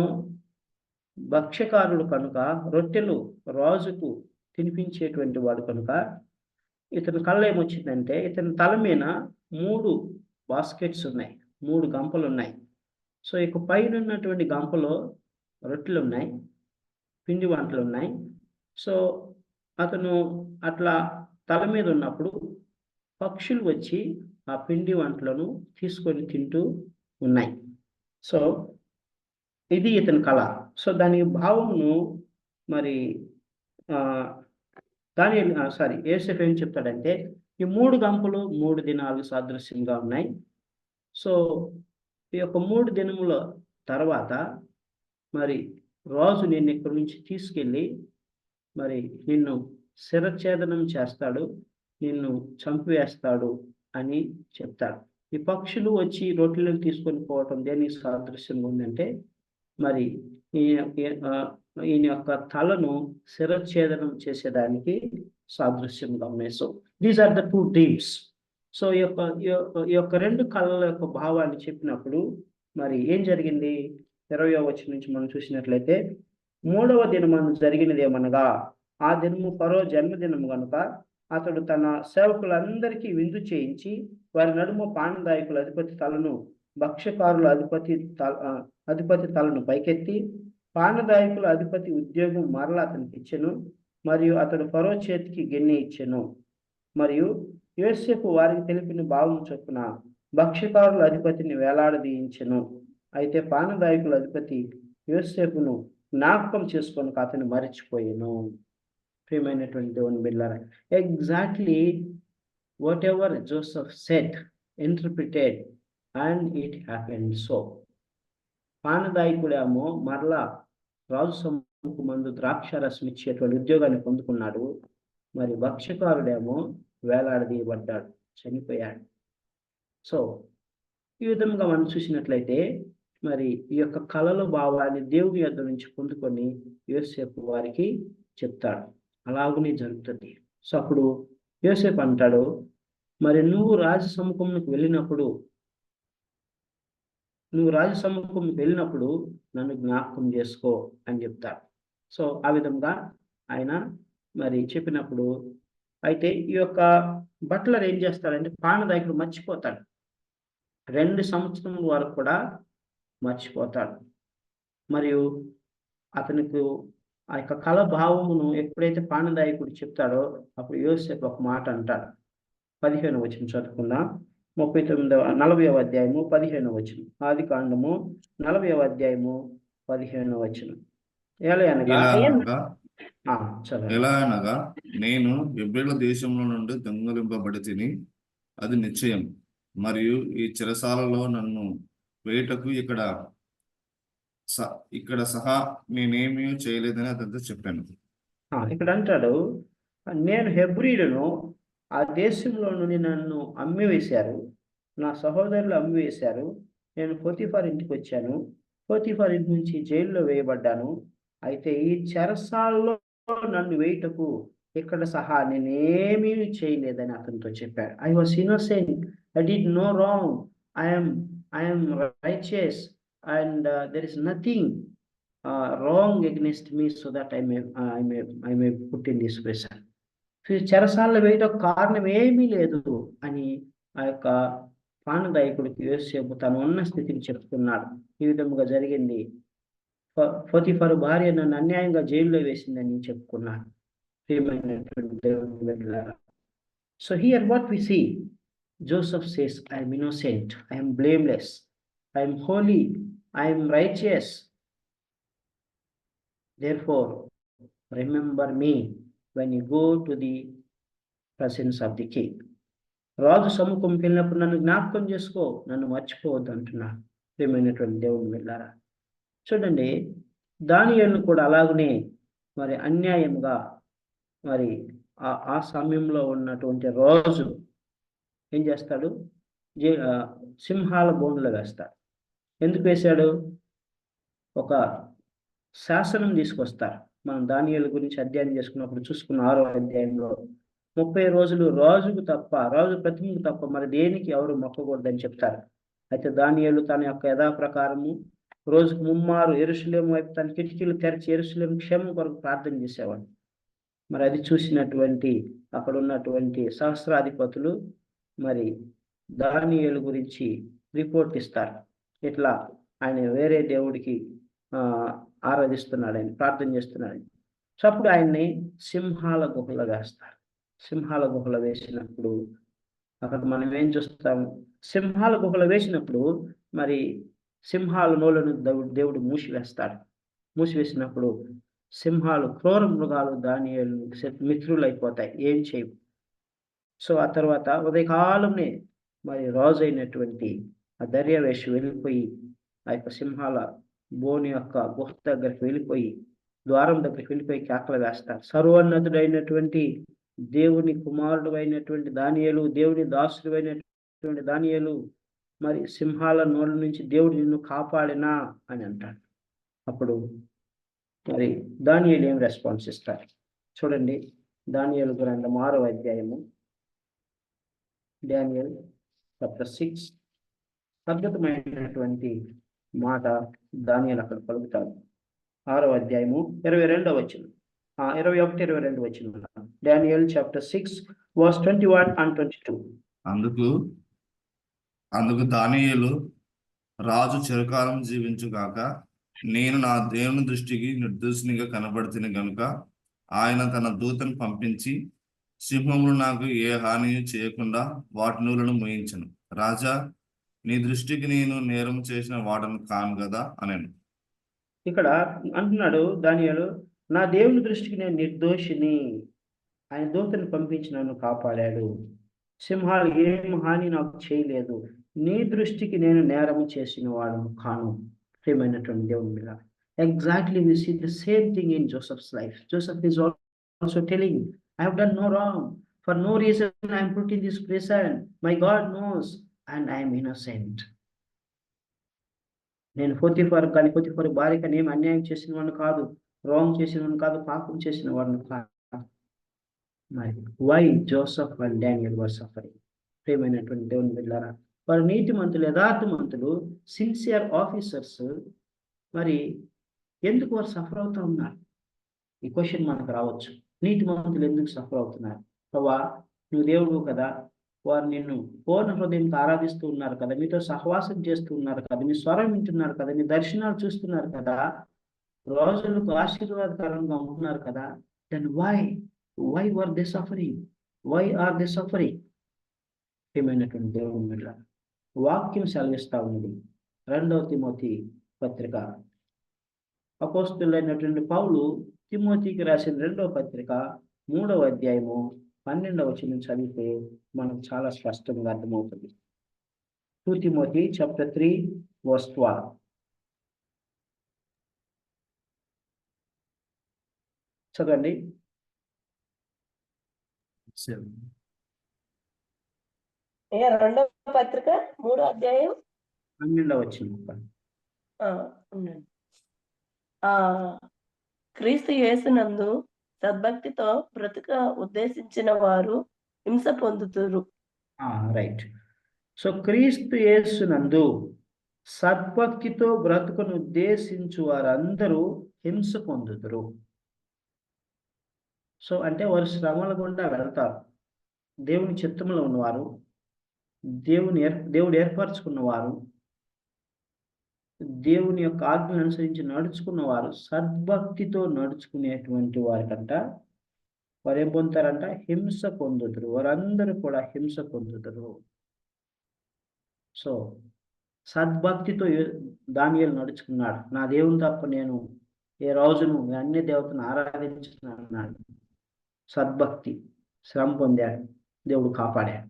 భక్ష్యకారుడు కనుక, రొట్టెలు రాజుకు తినిపించేటువంటి వాడు కనుక, ఇతని కళ్ళ ఏమొచ్చిందంటే, ఇతని తల మీద 3 బాస్కెట్స్ ఉన్నాయి, 3 గంపలు ఉన్నాయి. సో ఇక పైన ఉన్నటువంటి గంపలో రొట్టెలు ఉన్నాయి, పిండి వంటలు ఉన్నాయి. సో అతను అట్లా తల మీద ఉన్నప్పుడు పక్షులు వచ్చి ఆ పిండి వంటలను తీసుకొని తింటూ ఉన్నాయి. సో ఇది ఇతని కళ. సో దాని భావమును మరి యోసేపు ఏం చెప్తాడంటే, ఈ 3 గంపలు 3 దినాలు సాదృశ్యంగా ఉన్నాయి. సో ఈ యొక్క 3 దినముల తర్వాత మరి రాజు నిన్ను ఇక్కడి నుంచి తీసుకెళ్ళి మరి నిన్ను శిరఛేదనం చేస్తాడు, నిన్ను చంపివేస్తాడు అని చెప్తాడు. ఈ పక్షులు వచ్చి రొట్టెలను తీసుకొని పోవటం దేనికి సాదృశ్యంగా ఉందంటే, మరి ఈయన యొక్క తలను శిరఛేదనం చేసేదానికి సాదృశ్యంగా ఉన్నాయి. So these are the 2 dreams. So ఈ యొక్క 2 కళల యొక్క భావాన్ని చెప్పినప్పుడు మరి ఏం జరిగింది, 20వ వచనం నుంచి మనం చూసినట్లయితే, 3వ దినమందు జరిగినది ఏమనగా, ఆ దినము ఫరో జన్మదినము గనుక అతడు తన సేవకులందరికీ విందు చేయించి వారి నడుమ పానదాయకుల అధిపతి తలను భక్ష్యకారుల అధిపతి తలను పైకెత్తి పానదాయకుల అధిపతి ఉద్యోగం మరలా అతనికి ఇచ్చెను. మరియు అతడు ఫరో చేతికి గిన్నె ఇచ్చెను. మరియు యోసేపు వారికి తెలిపిన భావం చొప్పున భక్ష్యకారుల అధిపతిని వేలాడదీయించెను. అయితే పానదాయకుల అధిపతి యోసేపును జ్ఞాపకం చేసుకొని అతను మరిచిపోయాను. ప్రియమైనటువంటి దేవుని బిడ్డలారా, exactly whatever Joseph said, interpreted, and it happened so. పానదాయకుడేమో మరలా రాజు సొమ్ముకు మందు ద్రాక్షారసం ఇచ్చేటువంటి ఉద్యోగాన్ని పొందుకున్నాడు. మరి భక్ష్యకారుడేమో వేలాడదీయబడ్డాడు, చనిపోయాడు. సో ఈ విధంగా మనం చూసినట్లయితే మరి ఈ యొక్క కళల భావాన్ని దేవుని యొద్ద నుంచి పొందుకొని యోసేపు వారికి చెప్తాడు. అలాగనే జరుగుతుంది. సో అప్పుడు యోసేపు అంటాడు, మరి నువ్వు రాజ సముఖంకి వెళ్ళినప్పుడు నన్ను జ్ఞాపకం చేసుకో అని చెప్తాడు. సో ఆ విధంగా ఆయన మరి చెప్పినప్పుడు, అయితే ఈ యొక్క బట్లర్ ఏం చేస్తాడంటే, పానదాయకుడు మర్చిపోతాడు, 2 సంవత్సరముల వరకు కూడా మర్చిపోతాడు. మరియు అతనికి ఆ యొక్క కళ భావమును ఎప్పుడైతే పానదాయకుడు చెప్తాడో అప్పుడు యోసేపు ఒక మాట అంటాడు. 15వ వచనం చదువుకుందాం. 40వ అధ్యాయము 15వ వచనం. ఆదికాండము 40వ అధ్యాయము 15వ వచనం. ఎలా అనగా నేను హెబ్రీల దేశంలో నుండి దొంగిలింపబడి తిని, అది నిశ్చయం. మరియు ఈ చెరసాలలో నన్ను వేటకు ఇక్కడ సహా నేనేమీ చేయలేదని అతనితో చెప్పాను. ఇక్కడ అంటాడు, నేను హెబ్రీయుడును, ఆ దేశంలో నుండి నన్ను అమ్మివేశారు, నా సహోదరులు అమ్మివేశారు. నేను పోతీఫర్ ఇంటికి వచ్చాను, పోతీఫర్ ఇంటి నుంచి జైల్లో వేయబడ్డాను. అయితే ఈ చెరసాలలో నన్ను వేయుటకు ఇక్కడ సహా నేనేమీ చేయలేదని అతనితో చెప్పాడు. I was innocent, I did no wrong, I'm righteous, and there is nothing wrong against me, so that I may put in this prison. చెరసాలలో వేయడం కారణం ఏమీ లేదు అని ఆ యొక్క పానదాయకుడికి యోసేపు తను ఉన్న స్థితిని చెప్తున్నాడు. ఈ విధముగా జరిగింది. పోతీఫరు భార్య నన్ను అన్యాయంగా జైల్లో వేసిందని చెప్పుకున్నాడు. ప్రియమైనటువంటి దేవుని బిడ్డలారా, so here what we see, Joseph says, I am innocent, I am blameless, I am holy, I am righteous. Therefore, remember me when you go to the presence of the king. రాజు సముఖంకి వెళ్ళినప్పుడు నన్ను జ్ఞాపకం చేసుకో, నన్ను మర్చిపోవద్దు అంటున్నాడు. ప్రియమైనటువంటి దేవుని బిడ్డలారా, చూడండి, దానియేలును కూడా అలాగనే మరి అన్యాయంగా మరి ఆ సమయంలో ఉన్నటువంటి రాజు ఏం చేస్తాడు, సింహాల బోన్లో వేస్తాడు. ఎందుకు వేశాడు? ఒక శాసనం తీసుకొస్తారు. మనం దానియేలు గురించి అధ్యయనం చేసుకున్నప్పుడు చూసుకున్న 6వ అధ్యాయంలో 30 రోజులు రాజు ప్రతిమకు తప్ప మరి దేనికి ఎవరు మొక్కకూడదని చెప్తారు. అయితే దానియేలు తన యొక్క యథాప్రకారము రోజుకు 3 మారు యెరూషలేము వైపు తన కిటికీలు తెరిచి యెరూషలేము క్షేమం కొరకు ప్రార్థన చేసేవాడు. మరి అది చూసినటువంటి అక్కడ ఉన్నటువంటి సహస్రాధిపతులు మరి దానియేలు గురించి రిపోర్ట్ ఇస్తారు. ఇట్లా ఆయన వేరే దేవుడికి ఆరాధిస్తున్నాడని, ప్రార్థన చేస్తున్నాడని. సో అప్పుడు ఆయన్ని సింహాల గుహలో వేస్తారు. సింహాల గుహలో వేసినప్పుడు అక్కడ మనం ఏం చూస్తాము, సింహాల గుహలో వేసినప్పుడు మరి సింహాల నోళ్ళను దేవుడు మూసివేస్తాడు. మూసివేసినప్పుడు సింహాలు, క్రూర మృగాలు దానియేలు మిత్రులు అయిపోతాయి, ఏం చేయవు. సో ఆ తర్వాత ఉదయకాలంనే మరి రాజు అయినటువంటి ఆ దర్యావేషు వెళ్ళిపోయి ఆ యొక్క సింహాల బోని యొక్క గుహ దగ్గరికి వెళ్ళిపోయి, ద్వారం దగ్గరికి వెళ్ళిపోయి కేకలు వేస్తారు. సర్వోన్నతుడైనటువంటి దేవుని కుమారుడు అయినటువంటి దానియేలు, దేవుని దాసుడు అయినటువంటి దానియేలు, మరి సింహాల నోళ్ళ నుంచి దేవుడు నిన్ను కాపాడినా అని అంటాడు. అప్పుడు మరి దానియేలు ఏం రెస్పాన్స్ ఇస్తారు చూడండి. దానియేలు గ్రంథం 6వ అధ్యాయము, డానియల్ చాప్టర్ 6. అద్భుతమైనటువంటి మాట దానియేలు అక్కడ పలుకుతాడు. 6వ అధ్యాయము 22వ వచనం, 21-22 వచనం. Daniel chapter 6 verse 21 and 22. అందుకు దానియేలు, రాజు చిరకాలం జీవించుగాక, నేను నా దేవుని దృష్టికి నిర్దోషినిగా కనబడుతుని గనుక ఆయన తన దూతను పంపించి సింహములు నాకు ఏ హాని చేయకుండా వాటి నూలను మోయించను. రాజా, నీ దృష్టికి నేను నేరం చేసిన వాడను కాను కదా అనేను. ఇక్కడ అంటున్నాడు దానియేలు, నా దేవుని దృష్టికి నేను నిర్దోషిని, ఆయన దూతను పంపించి నన్ను కాపాడాడు, సింహాలు ఏం హాని నాకు చేయలేదు, నీ దృష్టికి నేను నేరము చేసిన వాడను కాను. ప్రియమైనటువంటి దేవుని మీద exactly we see the same thing in Joseph's life. Joseph is also telling, I have done no wrong, for no reason I am put in this prison, my God knows, and I am innocent. నేను Potiphar భార్యకి నేను అన్యాయం చేసిన వాడిని కాదు, wrong చేసిన వాడిని కాదు, పాపం చేసిన వాడిని కాదు. మరి why Joseph and Daniel were suffering? ప్రియమైనటువంటి దేవుని బిడ్డలారా, వారు నీతిమంతులు, యథార్థమంతులు, సిన్సియర్ ఆఫీసర్స్, మరి ఎందుకు వారు సఫర్ అవుతూ ఉన్నారు? ఈ క్వశ్చన్ మనకు రావచ్చు. నీతిమంతులు ఎందుకు సఫర్ అవుతున్నారు? ప్రభా, నువ్వు దేవుడు కదా, వారు నిన్ను పూర్ణ హృదయంతో ఆరాధిస్తూ ఉన్నారు కదా, మీతో సహవాసం చేస్తూ ఉన్నారు కదా, మీ స్వరం వింటున్నారు కదా, మీ దర్శనాలు చూస్తున్నారు కదా, రోజులకు ఆశీర్వాదకరంగా ఉంటున్నారు కదా, then why were they suffering? Why are they suffering? ఏమైనటువంటి దేవుని బిడ్డలారా, వాక్యం సెలవిస్తా ఉంది. 2వ తిమోతి పత్రిక, అపోస్తలుడైనటువంటి పౌలు తిమోతికి రాసిన 2వ పత్రిక 3వ అధ్యాయము 12వ వచనం చదివితే మనకు చాలా స్పష్టంగా అర్థమవుతుంది. 2 Timothy chapter 3 verse 12. చదవండి. 7. రెండవ పత్రిక 3వ అధ్యాయం 12వ వచనం. ఉండండి. క్రీస్తు యేసునందు సద్భక్తితో బ్రతుక ఉద్దేశించిన వారు హింస పొందుతురు. రైట్. సో క్రీస్తు యేసునందు సద్భక్తితో బ్రతుకును ఉద్దేశించు వారందరూ హింస పొందుతురు. సో అంటే వారు శ్రమల గుండా వెళ్తారు. దేవుని చిత్తంలో ఉన్నవారు, దేవుడు ఏర్పరచుకున్నవారు, దేవుని యొక్క ఆజ్ఞను అనుసరించి నడుచుకున్నవారు, సద్భక్తితో నడుచుకునేటువంటి వారికంట వారు ఏం పొందుతారంట? హింస పొందుతారు. వారందరూ కూడా హింస పొందుతారు. సో సద్భక్తితో దానియేలు నడుచుకున్నాడు. నా దేవుని తప్ప నేను ఏ రోజును అన్య దేవతను ఆరాధించను అన్నాడు. సద్భక్తి, శ్రమ పొందాడు, దేవుడు కాపాడాడు.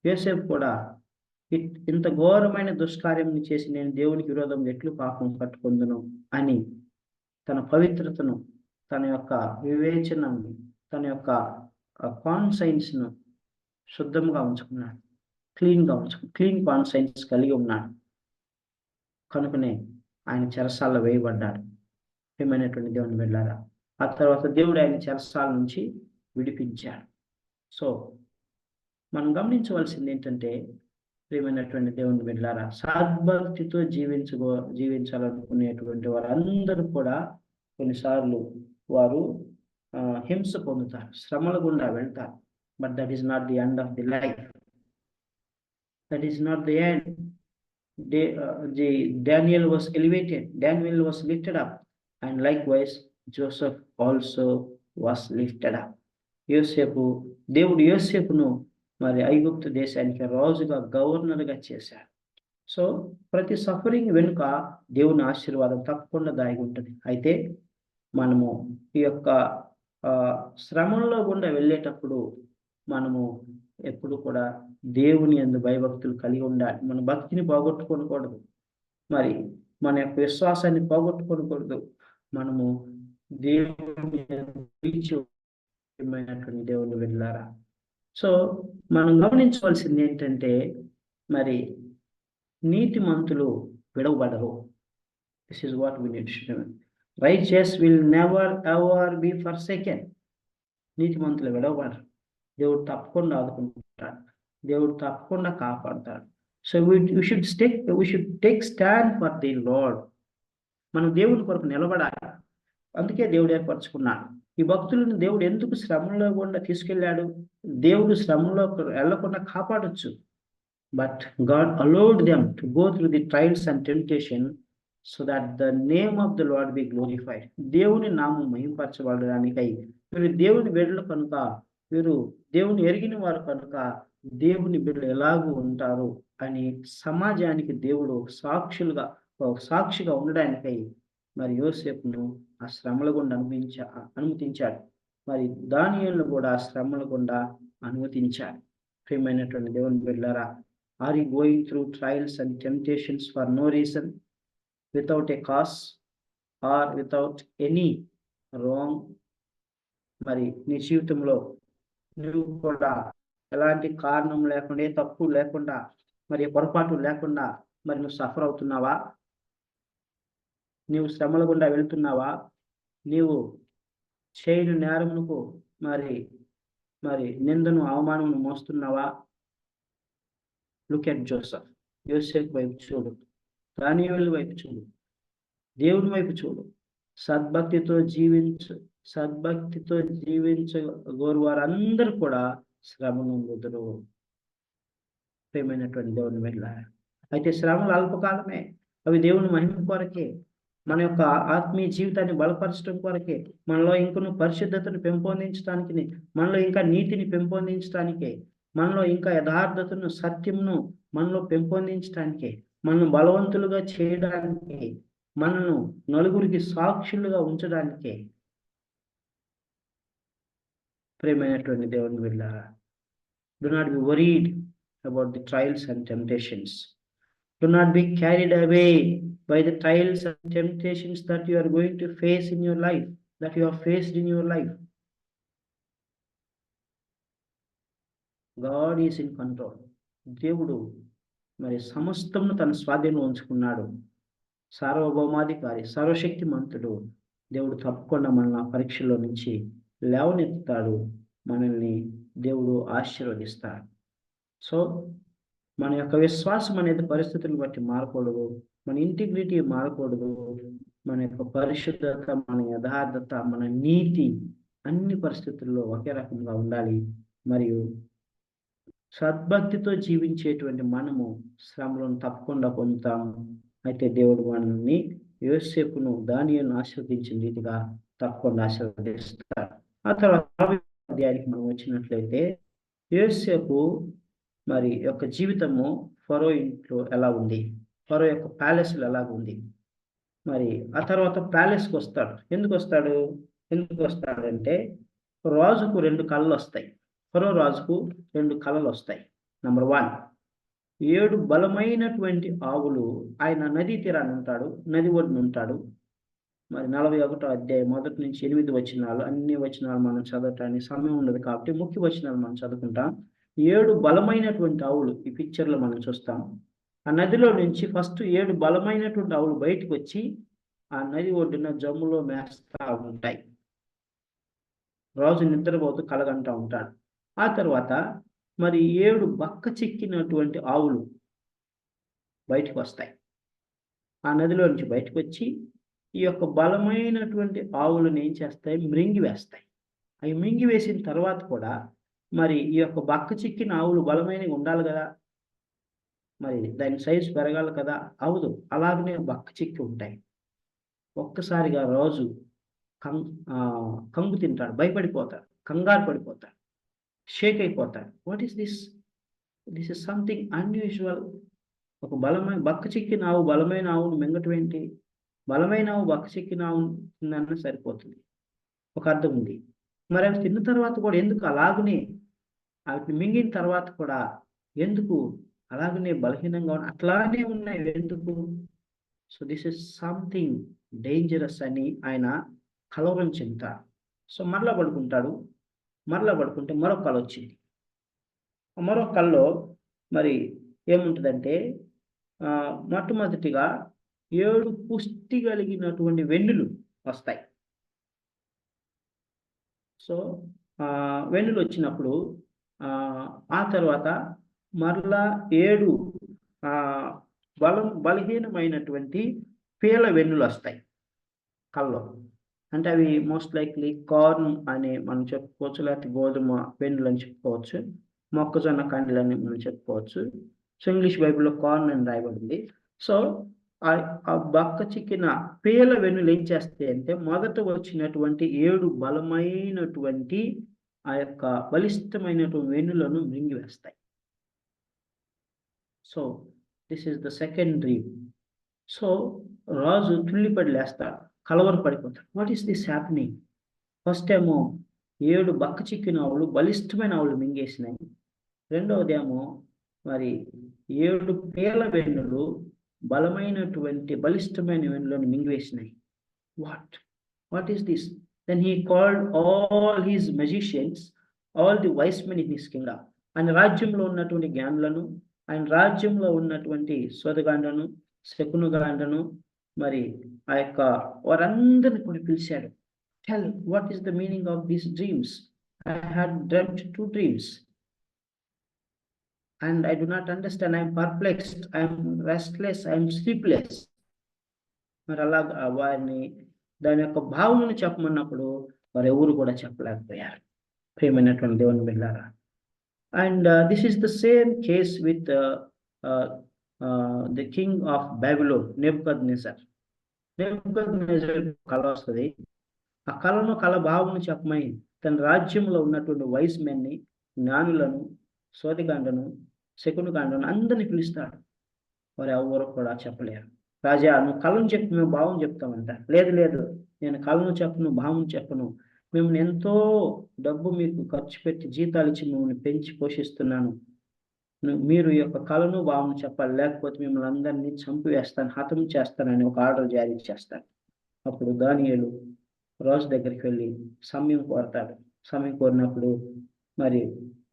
యోసేపు కూడా ఇంత ఘోరమైన దుష్కార్యం చేసి నేను దేవునికి విరోధం ఎట్లు పాపం కట్టుకుందును అని తన పవిత్రతను, తన యొక్క వివేచనను, తన యొక్క కాన్సైన్స్ను శుద్ధంగా ఉంచుకున్నాడు. క్లీన్ కాన్సైన్స్ కలిగి ఉన్నాడు. కనుకనే ఆయన చెరసాల్లో వేయబడ్డాడు. ఏమైనటువంటి దేవుని వెళ్ళారా. ఆ తర్వాత దేవుడు ఆయన చెరసాల నుంచి విడిపించాడు. సో మనం గమనించవలసింది ఏంటంటే, ప్రియమైనటువంటి దేవుని వెళ్ళారా, సద్భక్తితో జీవించాలనుకునేటువంటి వారందరూ కూడా కొన్నిసార్లు వారు హింస పొందుతారు, శ్రమల గుండా వెళ్తారు. But that is not the end of the life. That is not the end. Daniel was elevated, Daniel was lifted up, and likewise Joseph also was lifted up. దేవుడు యోసేపును మరి ఐగుప్తు దేశానికి రాజుగా, గవర్నర్గా చేశాడు. సో ప్రతి సఫరింగ్ వెనుక దేవుని ఆశీర్వాదం తప్పకుండా దాగి ఉంటుంది. అయితే మనము ఈ యొక్క శ్రమంలో గుండా వెళ్ళేటప్పుడు మనము ఎప్పుడు కూడా దేవుని యందు భయభక్తులు కలిగి ఉండాలి. మన భక్తిని పోగొట్టుకోకూడదు, మరి మన యొక్క విశ్వాసాన్ని పోగొట్టుకోకూడదు. మనము దేవుని వెళ్ళారా. సో మనం గమనించవలసింది ఏంటంటే, మరి నీతిమంతులు విడవబడరు. This is what we need to know. Righteous will never ever be forsaken. నీతిమంతులు విడవబడరు. దేవుడు తప్పకుండా ఆదుకుంటాడు, దేవుడు తప్పకుండా కాపాడుతాడు. So we should take stand for the Lord. మనం దేవుని కొరకు నిలబడాలి. అందుకే దేవుడు ఏర్పరచుకున్నాడు. ఈ భక్తులను దేవుడు ఎందుకు శ్రమంలో గుండా తీసుకెళ్ళాడు? దేవుడు శ్రమంలో వెళ్లకుండా కాపాడొచ్చు. But God allowed them to go through the trials and temptation so that the name of the Lord be glorified. దేవుని నామం మహిమపరచబడడానికై వీరు దేవుని బిడ్డలు కనుక, వీరు దేవుని ఎరిగిన వారు కనుక దేవుని బిడ్డలు ఎలాగూ ఉంటారు అని సమాజానికి దేవుడు సాక్షిగా ఉండడానికై మరి యోసేపును ఆ శ్రమల గుండా అనుమతించాడు. మరి దానియేలును కూడా ఆ శ్రమల గుండా అనుమతించాడు. ప్రియమైనటువంటి దేవుని బిడ్డలారా, are you going through trials and temptations for no reason, without a cause or without any wrong? మరి నీ జీవితంలో నువ్వు కూడా ఎలాంటి కారణం లేకుండా, ఏ తప్పు లేకుండా, మరి పొరపాటు లేకుండా మరి నువ్వు సఫర్ అవుతున్నావా? నీవు శ్రమల గుండా వెళ్తున్నావా? నీవు చేయని నేరమునకు మరి నిందను, అవమానమును మోస్తున్నావా? Look at Joseph. యోసేపు వైపు చూడు, దానియేలు వైపు చూడు, దేవుని వైపు చూడు. సద్భక్తితో జీవించగోరు వారందరూ కూడా శ్రమను పొందుదురు. ప్రియమైనటువంటి దేవుని వెళ్ళారు. అయితే శ్రమలు అల్పకాలమే. అవి దేవుని మహిమ కొరకే, మన యొక్క ఆత్మీయ జీవితాన్ని బలపరచడం కొరకే, మనలో ఇంకొన్ని పరిశుద్ధతను పెంపొందించడానికి, మనలో ఇంకా నీతిని పెంపొందించడానికే, మనలో ఇంకా యథార్థతను, సత్యమును మనలో పెంపొందించడానికే, మనను బలవంతులుగా చేయడానికే, మనను నలుగురికి సాక్షులుగా ఉంచడానికే. ప్రియమైనటువంటి దేవుని వెళ్ళారా, do not be worried about the trials and temptations. Do not be carried away by the trials and temptations that you are going to face in your life, that you have faced in your life. God is in control. దేవుడు మరి సమస్తమును తన స్వాధీనంలో ఉంచుకున్నాడు. సార్వభౌమాధికారి, సర్వశక్తిమంతుడు. దేవుడు తప్పకుండా మనల్ని ఆ పరీక్షలో నుంచి లేవనెత్తుతాడు. మనల్ని దేవుడు ఆశీర్వదిస్తాడు. సో మన యొక్క విశ్వాసం అనేది పరిస్థితులను బట్టి మారకూడదు. మన ఇంటిగ్రిటీ మారకూడదు. మన యొక్క పరిశుద్ధత, మన యథార్థత, మన నీతి అన్ని పరిస్థితుల్లో ఒకే రకంగా ఉండాలి. మరియు సద్భక్తితో జీవించేటువంటి మనము శ్రమలను తప్పకుండా పొందుతాము. అయితే దేవుడు మనల్ని యోసేపును, దానియేలును ఆశీర్వదించిన రీతిగా తప్పకుండా ఆశీర్వదిస్తాడు. ఆ తర్వాత అధ్యాయానికి మనం వచ్చినట్లయితే యోసేపు మరి యొక్క జీవితము ఫరో ఇంట్లో ఎలా ఉంది, ఫరో యొక్క ప్యాలెస్లో ఎలాగ ఉంది. మరి ఆ తర్వాత ప్యాలెస్కి వస్తాడు. ఎందుకు వస్తాడంటే రాజుకు 2 కళలు వస్తాయి. ఫరో రాజుకు 2 కళలు వస్తాయి. నంబర్ 1, 7 బలమైనటువంటి ఆవులు. ఆయన నదీ తీరాన్ని ఉంటాడు, నది ఒడ్డున ఉంటాడు. మరి 41వ అధ్యాయం 1 నుంచి 8 వచనాలు, అన్ని వచనాలు మనం చదవటానికి సమయం ఉండదు కాబట్టి ముఖ్య వచనాలు మనం చదువుకుంటాం. 7 బలమైనటువంటి ఆవులు ఈ పిక్చర్లో మనం చూస్తాం. ఆ నదిలో నుంచి ఫస్ట్ 7 బలమైనటువంటి ఆవులు బయటకు వచ్చి ఆ నది ఒడ్డున జమ్ములో మేస్తా ఉంటాయి. రాజు నిద్రపోతూ కలగంటా ఉంటాడు. ఆ తర్వాత మరి 7 బక్క చిక్కినటువంటి ఆవులు బయటకు వస్తాయి. ఆ నదిలో నుంచి బయటకు వచ్చి ఈ యొక్క బలమైనటువంటి ఆవులను ఏం చేస్తాయి, మృంగివేస్తాయి. అవి మృంగివేసిన తర్వాత కూడా మరి ఈ యొక్క బక్క చిక్కిన ఆవులు బలమైనవి ఉండాలి కదా, మరి దాని సైజు పెరగాలి కదా, అవదు. అలాగనే బక్క చిక్కి ఉంటాయి. ఒక్కసారిగా రాజు కంగు తింటాడు, భయపడిపోతాడు, కంగారు పడిపోతాడు, షేక్ అయిపోతాడు. What is this? This is something unusual. ఒక బక్క చిక్కిన ఆవు బలమైన ఆవును మింగటం ఏంటి? బలమైన ఆవు బక్క చిక్కిన ఆవు తిన్నా సరిపోతుంది, ఒక అర్థం ఉంది. మరి అవి తిన్న తర్వాత కూడా ఎందుకు అలాగనే, వాటిని మింగిన తర్వాత కూడా ఎందుకు అలాగనే బలహీనంగా అట్లానే ఉన్నాయి ఎందుకు? So this is something dangerous అని ఆయన కలవరం చెందుతాడు. సో మరలా పడుకుంటే మరొక కళ వచ్చింది. మరొక కళలో మరి ఏముంటుందంటే మొట్టమొదటిగా 7 పుష్టి కలిగినటువంటి వెన్నులు వస్తాయి. సో వెన్నులు వచ్చినప్పుడు ఆ తర్వాత మరలా 7 బలహీనమైనటువంటి పీల వెన్నులు వస్తాయి కళ్ళలో. అంటే అవి మోస్ట్ లైక్లీ కార్న్ అని మనం చెప్పుకోవచ్చు, లేకపోతే గోధుమ వెన్నులు అని చెప్పుకోవచ్చు, మొక్కజొన్న కండలని మనం చెప్పుకోవచ్చు. సో ఇంగ్లీష్ బైబిల్లో కార్న్ అని రాయబడింది. సో ఆ బక్క చిక్కిన పీల వెన్నులు ఏం చేస్తాయి అంటే మొదట వచ్చినటువంటి 7 బలమైనటువంటి ఆ యొక్క బలిష్టమైనటువంటి వెన్నులను మృంగివేస్తాయి. So this is the second dream. So రాజు తుల్లిపడి లేస్తాడు, కలవరపడిపోతాడు. What is this happening? First ఏమో 7 బక్క చిక్కిన ఆవులు బలిష్టమైన ఆవులు మింగేసినాయి. రెండవదేమో మరి 7 పీల వెన్నులు బలమైనటువంటి బలిష్టమైన వెన్నులను మింగివేసినాయి. What is this? Then he called all his magicians, all the wise men in his kingdom. ఆయన రాజ్యంలో ఉన్నటువంటి జ్ఞానులను, ఆయన రాజ్యంలో ఉన్నటువంటి సోదగాండను, శకునుగాండను, మరి ఆ యొక్క వారందరిని కూడా పిలిచాడు. Tell what is the meaning of these dreams? I had dreamed 2 dreams and I do not understand. I am perplexed, I am restless, I am sleepless. మరి అలా వారిని దాని యొక్క భావమును చెప్పమన్నప్పుడు వారు ఎవరు కూడా చెప్పలేకపోయారు. ప్రియమైనటువంటి దేవుని బిడ్డలారా, and this is the same case with the king of Babylon, Nebuchadnezzar. కళ వస్తుంది. ఆ కళ భావమును చెప్పమని తన రాజ్యంలో ఉన్నటువంటి వైస్ మెన్ని, జ్ఞానులను, సోదిగాండను, శకునుగాండను అందరిని పిలుస్తాడు. వారు ఎవరు కూడా చెప్పలేరు. రాజా, నువ్వు కళను చెప్పి మేము భావం చెప్తామంట. లేదు, నేను కళను చెప్పను, భావం చెప్పను. మిమ్మల్ని ఎంతో డబ్బు మీకు ఖర్చు పెట్టి జీతాలు ఇచ్చి మిమ్మల్ని పెంచి పోషిస్తున్నాను. మీరు ఈ యొక్క కళను భావం చెప్పాలి, లేకపోతే మిమ్మల్ని అందరినీ చంపివేస్తాను, హతం చేస్తానని ఒక ఆర్డర్ జారీ చేస్తాను. అప్పుడు దానియేలు రాజు దగ్గరికి వెళ్ళి సమయం కోరతాడు. సమయం కోరినప్పుడు మరి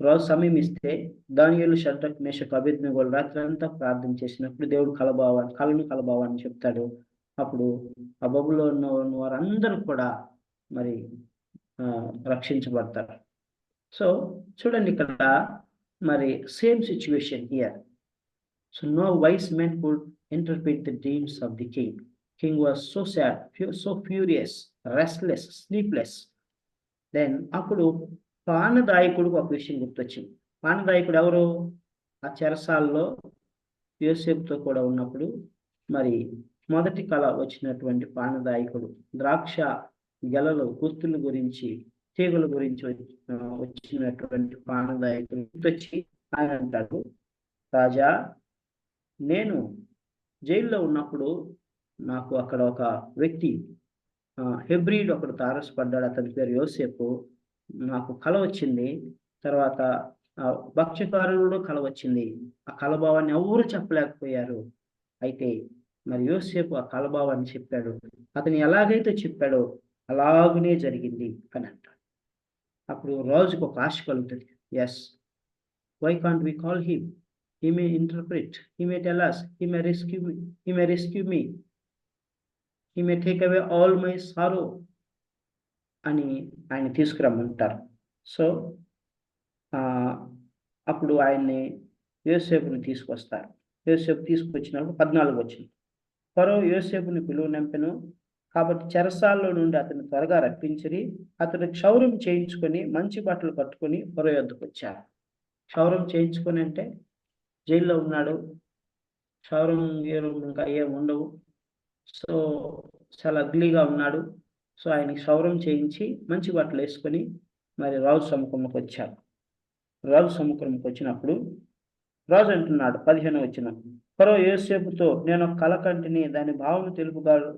రాజు సమయం ఇస్తే దానియేలు, షడ్రక్, మేషక్, అబేద్నెగోలు రాత్రి అంతా ప్రార్థన చేసినప్పుడు దేవుడు కలను చెప్తాడు. అప్పుడు ఆ బబులో ఉన్న వారందరూ కూడా మరి రక్షించబడతారు. సో చూడండి ఇక్కడ మరి same situation here. So no wise men could interpret the dreams of the king. King was so sad, so furious, restless, sleepless. Then అప్పుడు పానదాయకుడికి ఒక విషయం గుర్తొచ్చింది. పానదాయకుడు ఎవరు? ఆ చెరసాల్లో యోసేపుతో కూడా ఉన్నప్పుడు మరి మొదటి కళ వచ్చినటువంటి పానదాయకుడు, ద్రాక్ష గెలలు, గుర్తుల గురించి, తీగల గురించి వచ్చినటువంటి పానదాయకుడు గుర్తొచ్చి ఆయన అంటాడు, రాజా, నేను జైల్లో ఉన్నప్పుడు నాకు అక్కడ ఒక వ్యక్తి హెబ్రీడ్ ఒకడు తారసపడ్డాడు. అతని పేరు యోసేపు. నాకు కళ వచ్చింది. తర్వాత భక్ష్యకారుడు కళ వచ్చింది. ఆ కళభావాన్ని ఎవరు చెప్పలేకపోయారు. అయితే మరి యోసేపు ఆ కళభావాన్ని చెప్పాడు. అతను ఎలాగైతే చెప్పాడో అలాగనే జరిగింది అని అంటాడు. అప్పుడు రాజుకు ఒక ఆశ కలుగుతుంది. Yes, why can't we call him? He may interpret, he may tell us, he may rescue me, he may take away all my sorrow అని ఆయన తీసుకురమ్మంటారు. సో అప్పుడు ఆయన్ని యోసేపుని తీసుకొస్తారు. యోసేపు తీసుకొచ్చినప్పుడు 14 వచ్చింది. ఫరో యోసేపుని పిలువనంపెను. కాబట్టి చెరసాల్లో నుండి అతను త్వరగా రప్పించిరి. అతను క్షౌరం చేయించుకొని మంచి బట్టలు కట్టుకొని ఫరో యొద్దకు వచ్చారు. క్షౌరం చేయించుకొని అంటే జైల్లో ఉన్నాడు. క్షౌరం ఇంకా ఏం ఉండవు. సో చాలా అగ్లీగా ఉన్నాడు. సో ఆయనకి క్షౌరం చేయించి మంచి బట్టలు వేసుకొని మరి రాజు సముఖంలోకి వచ్చాడు. రాజు సముఖంలోకి వచ్చినప్పుడు రాజు అంటున్నాడు 15 వచ్చిన, ఫరో యోసేపుతో, నేను కళ కంటిని, దాని భావన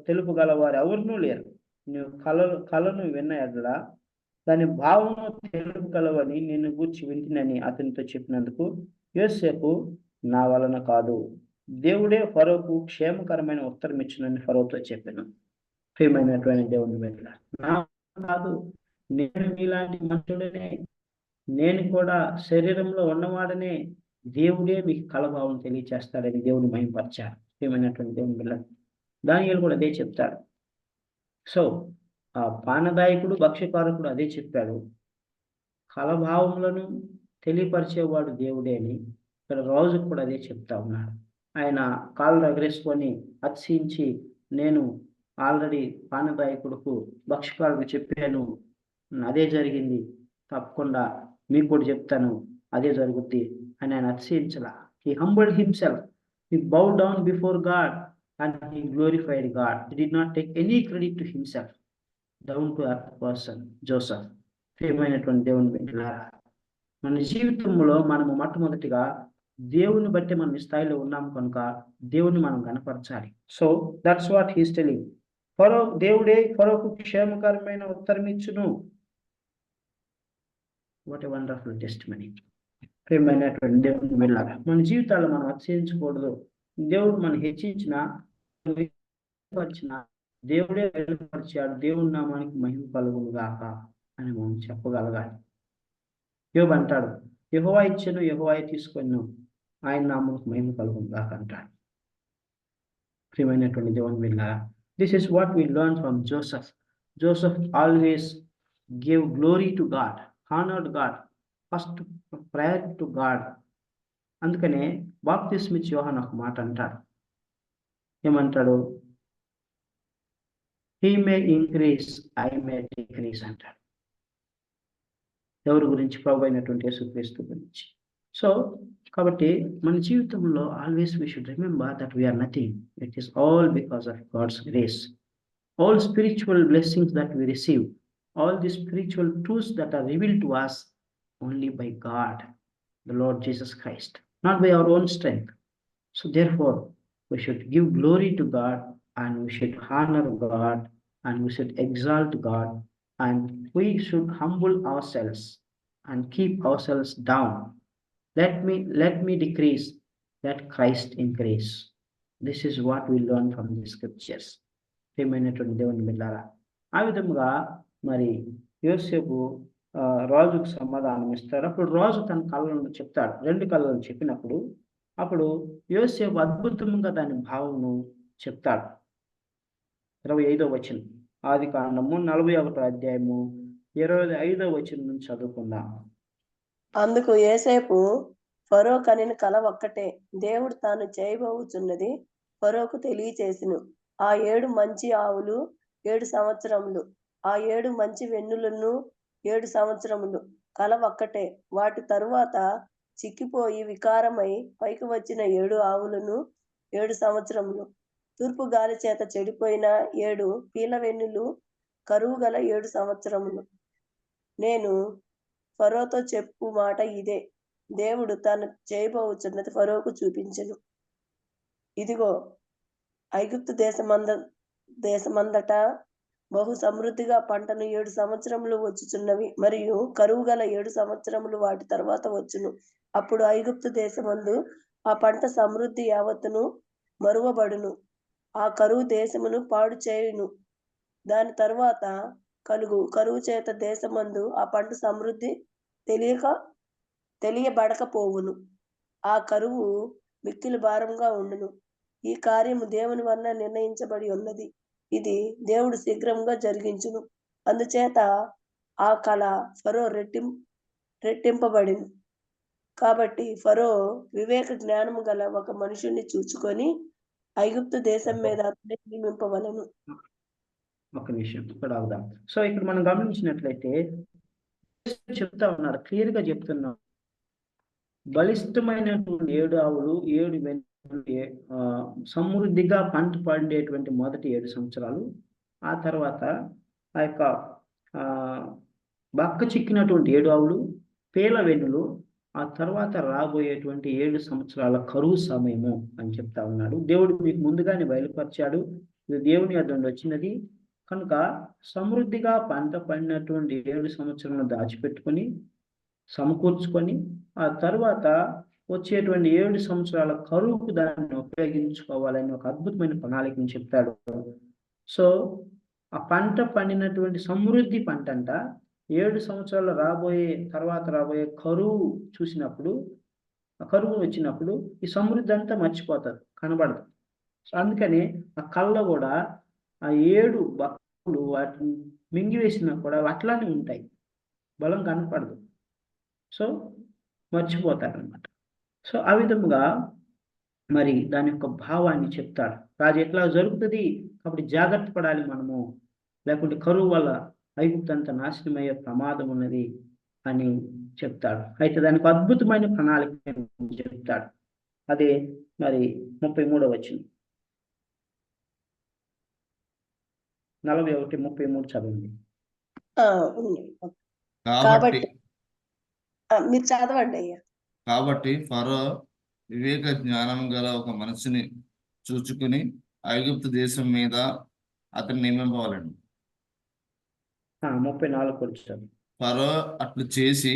తెలుపుగల వారు ఎవరినూ లేరు. నువ్వు కళను విన్న ఎడల దాని భావన తెలుపుగలవని నిన్ను గూర్చి వింటినని అతనితో చెప్పినందుకు యోసేపు, నా వలన కాదు, దేవుడే ఫరోకు క్షేమకరమైన ఉత్తరం ఇచ్చినని ఫరోతో చెప్పాను. ప్రియమైనటువంటి దేవుని బిడ్డ, నా కాదు, నేను మీలాంటి మనుషుడనే, నేను కూడా శరీరంలో ఉన్నవాడనే, దేవుడే మీకు కళభావం తెలియచేస్తాడని దేవుడు మహిమపరిచాడు. ప్రియమైనటువంటి దేవుని బిడ్డ, దానియేలు కూడా అదే చెప్తాడు. సో ఆ పానదాయకుడు, భక్ష్యకారకుడు అదే చెప్పాడు. కళభావములను తెలియపరిచేవాడు దేవుడే అని ఇక్కడ రాజు కూడా అదే చెప్తా ఉన్నాడు. ఆయన కాళ్ళు రగరేసుకొని అతిశయించి, నేను ఆల్రెడీ పానదాయకుడుకు, భక్ష్యకారుడు చెప్పాను, అదే జరిగింది, తప్పకుండా మీకు కూడా చెప్తాను, అదే జరుగుద్ది అని ఆయన అతిశయించలా. He humbled himself, he bow down before God and he glorified God. He did not take any credit to himself. Down to earth person Joseph. ప్రియమైనటువంటి దేవుని బిడ్డలారా, మన జీవితంలో మనము మొట్టమొదటిగా దేవుని బట్టి మనం ఈ స్థాయిలో ఉన్నాము కనుక దేవుని మనం కనపరచాలి. So that's what he's telling. దేవుడే ఫరోకు క్షేమకరమైన ఉత్తరం ఇచ్చును. What a wonderful testimony. ప్రియమైనటువంటి దేవుని బిడ్డలారా, మన జీవితాల్లో మనం అతిశయించకూడదు. దేవుడు మనం హెచ్చించిన దేవుడే వెలుపరిచాడు, దేవుడి నామానికి మహిమ కలుగును గాక అని మనం చెప్పగలగాలి. యోబు అంటాడు, యెహోవా ఇచ్చెను, యెహోవాయే తీసుకొను, ఆయన నామానికి మహిమ కలుగును గాక అంటాడు. ప్రియమైనటువంటి దేవుని బిడ్డలారా, this is what we learn from Joseph. Joseph always gave glory to God, honoured God, first priority to God. అందుకనే బాప్తిస్మిచ్చి యోహాను ఒక మాట అంటాడు. ఏమంటాడు? He may increase, I may decrease అంటాడు. ఎవరి గురించి? ప్రభు అయినటువంటి యేసుక్రీస్తు గురించి. సో కాబట్టి మన జీవితంలో always we should remember that we are nothing. It is all because of God's grace. All spiritual blessings that we receive, all the spiritual truths that are revealed to us only by God, the Lord Jesus Christ, not by our own strength. So therefore, we should give glory to God, and we should honor God, and we should exalt God, and we should humble ourselves and keep ourselves down. Let me decrease, that Christ increase. This is what we learn from the scriptures. ప్రియమైనటువంటి దేవుని బిడ్డలారా, ఆ విధముగా మరి యోసేపు రాజుకు సమాధానం ఇస్తాడు. అప్పుడు రాజు తన కళ్ళను చెప్తాడు. 2 కళ్ళను చెప్పినప్పుడు అప్పుడు యోసేపు అద్భుతంగా దాని భావమును చెప్తాడు. 25వ వచనం, ఆదికాండము 41వ అధ్యాయము 25వ వచనం నుంచి చదువుకుందాం. అందుకు యోసేపు, ఫరో కనిన కల ఒక్కటే, దేవుడు తాను చేయబోచున్నది ఫరోకు తెలియచేసెను. ఆ 7 మంచి ఆవులు 7 సంవత్సరములు, ఆ 7 మంచి వెన్నులను 7 సంవత్సరములు, కల ఒక్కటే. వాటి తరువాత చిక్కిపోయి వికారమై పైకి వచ్చిన 7 ఆవులను 7 సంవత్సరములు, తూర్పు గాలి చేత చెడిపోయిన 7 పీల వెన్నులు, కరువు గల 7 సంవత్సరములు. నేను ఫరోతో చెప్పు మాట ఇదే, దేవుడు తాను చేయబోచున్నది ఫరోకు చూపించెను. ఇదిగో, ఐగుప్తు దేశమందట బహు సమృద్ధిగా పంటను 7 సంవత్సరములు వచ్చుచున్నవి, మరియు కరువు గల 7 సంవత్సరములు వాటి తర్వాత వచ్చును. అప్పుడు ఐగుప్తు దేశమందు ఆ పంట సమృద్ధి యావత్తును మరువబడును, ఆ కరువు దేశమును పాడు చేయును. దాని తరువాత కరువు చేత దేశమందు ఆ పంట సమృద్ధి తెలియబడకపోవును, ఆ కరువు మిక్కిలి భారంగా ఉండును. ఈ కార్యము దేవుని వలన నిర్ణయించబడి ఉన్నది, ఇది దేవుడు శీఘ్రంగా జరిగించును. అందుచేత ఆ కళ ఫరో రెట్టింపబడిను. కాబట్టి ఫరో వివేక జ్ఞానము గల ఒక మనుషుణ్ణి చూచుకొని ఐగుప్తు దేశం మీద అతన్ని నియమింపవలెను. ఒక నిమిషం ఇక్కడ అవుదాం. సో ఇక్కడ మనం గమనించినట్లయితే చెప్తా ఉన్నాడు, క్లియర్ గా చెప్తున్నాం. బలిష్టమైనటువంటి 7 ఆవులు 7 వెన్నులు, సమృద్ధిగా పంట పండేటువంటి మొదటి 7 సంవత్సరాలు, ఆ తర్వాత ఆ యొక్క బక్క చిక్కినటువంటి 7 ఆవులు, పేల వెన్నులు, ఆ తర్వాత రాబోయేటువంటి 7 సంవత్సరాల కరువు సమయము అని చెప్తా ఉన్నాడు. దేవుడు మీకు ముందుగానే బయలుపరిచాడు, ఇది దేవుని యొద్ద నుండి వచ్చినది కనుక సమృద్ధిగా పంట పండినటువంటి 7 సంవత్సరాలను దాచిపెట్టుకొని సమకూర్చుకొని ఆ తర్వాత వచ్చేటువంటి 7 సంవత్సరాల కరువుకు దాన్ని ఉపయోగించుకోవాలని ఒక అద్భుతమైన ప్రణాళికను చెప్తాడు. సో ఆ పంట పండినటువంటి సమృద్ధి పంట అంట 7 సంవత్సరాలు రాబోయే కరువు చూసినప్పుడు, ఆ కరువు వచ్చినప్పుడు ఈ సమృద్ధి అంతా మర్చిపోతారు, కనబడదు. సో అందుకని ఆ కళ్ళ కూడా ఆ 7 బక్కలు వాటిని మింగివేసినా కూడా అట్లానే ఉంటాయి, బలం కనపడదు. సో మర్చిపోతారనమాట. సో ఆ విధముగా మరి దాని యొక్క భావాన్ని చెప్తాడు. రాజు ఎట్లా జరుగుతుంది కాబట్టి జాగ్రత్త పడాలి మనము, లేకుంటే కరువు వల్ల ఐగుప్తు అంతా నాశనం అయ్యే ప్రమాదం ఉన్నది అని చెప్తాడు. అయితే దానికి అద్భుతమైన ప్రణాళిక చెప్తాడు. అదే మరి 33వ వచనం, 41-33 చదవండి. కాబట్టి మీరు చదవండి అయ్యా. కాబట్టి ఫరో వివేక జ్ఞానం గల ఒక మనిషిని చూచుకుని ఐగుప్తు దేశం మీద అతన్ని నియమింపవాలండి. 34 ఫరో అట్లు చేసి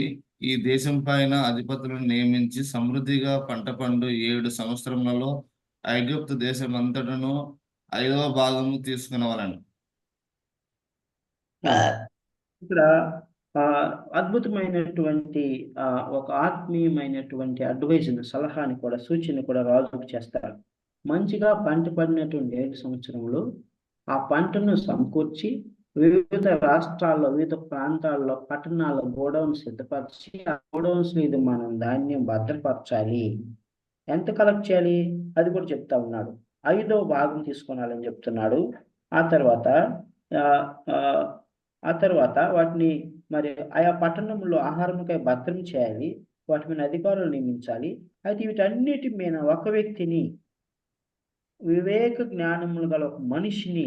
ఈ దేశం పైన అధిపతులను నియమించి సమృద్ధిగా పంట పండు 7 సంవత్సరములలో ఐగుప్తు దేశం అంతటను 5వ భాగము తీసుకునేవాలండి. ఇక్కడ అద్భుతమైనటువంటి ఒక ఆత్మీయమైనటువంటి అడ్వైజ్ని, సలహాని కూడా, సూచన కూడా రాజుకు చేస్తారు. మంచిగా పంట పడినటువంటి 7 సంవత్సరంలో ఆ పంటను సమకూర్చి వివిధ రాష్ట్రాల్లో, వివిధ ప్రాంతాల్లో, పట్టణాల్లో గోడౌన్ సిద్ధపరిచి ఆ గోడౌన్స్ మీద మనం ధాన్యం భద్రపరచాలి. ఎంత కలెక్ట్ చేయాలి అది కూడా చెప్తా ఉన్నాడు. 5వ భాగం తీసుకోవాలని చెప్తున్నాడు. ఆ తర్వాత వాటిని మరి ఆయా పట్టణంలో ఆహారంకై భద్రం చేయాలి, వాటి మీద అధికారులు నియమించాలి. అయితే వీటన్నిటి మీద ఒక వ్యక్తిని, వివేక జ్ఞానములు గల ఒక మనిషిని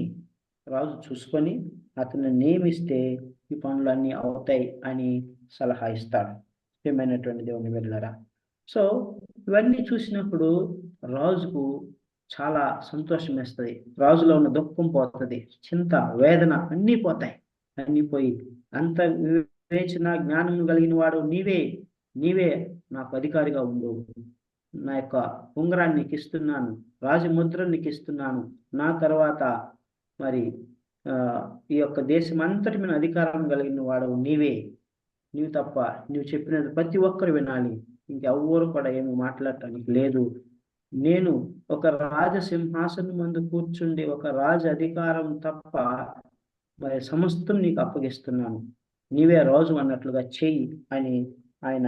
రాజు చూసుకొని అతన్ని నియమిస్తే ఈ పనులన్నీ అవుతాయి అని సలహా ఇస్తాడు. ఏమైనటువంటి దేవుని వెళ్ళారా. సో ఇవన్నీ చూసినప్పుడు రాజుకు చాలా సంతోషం వేస్తుంది. రాజులో ఉన్న దుఃఖం పోతుంది, చింత, వేదన అన్నీ పోతాయి. అన్నీ పోయి అంత వివేచన జ్ఞానం కలిగిన వాడు నీవే నాకు అధికారిగా ఉండు, నా యొక్క ఉంగరాన్ని నీకు ఇస్తున్నాను, రాజముద్రను నీకు ఇస్తున్నాను, నా తర్వాత మరి ఈ యొక్క దేశం అంతటి మీద అధికారం కలిగిన వాడు నీవే, నీవు తప్ప, నువ్వు చెప్పినది ప్రతి ఒక్కరు వినాలి, ఇంకెవ్వరు కూడా ఏమి మాట్లాడటానికి లేదు. నేను ఒక రాజసింహాసనం ముందు కూర్చుండి ఒక రాజు అధికారం తప్ప మరి సమస్తం నీకు అప్పగిస్తున్నాను, నీవే రాజు అన్నట్లుగా చెయ్యి అని ఆయన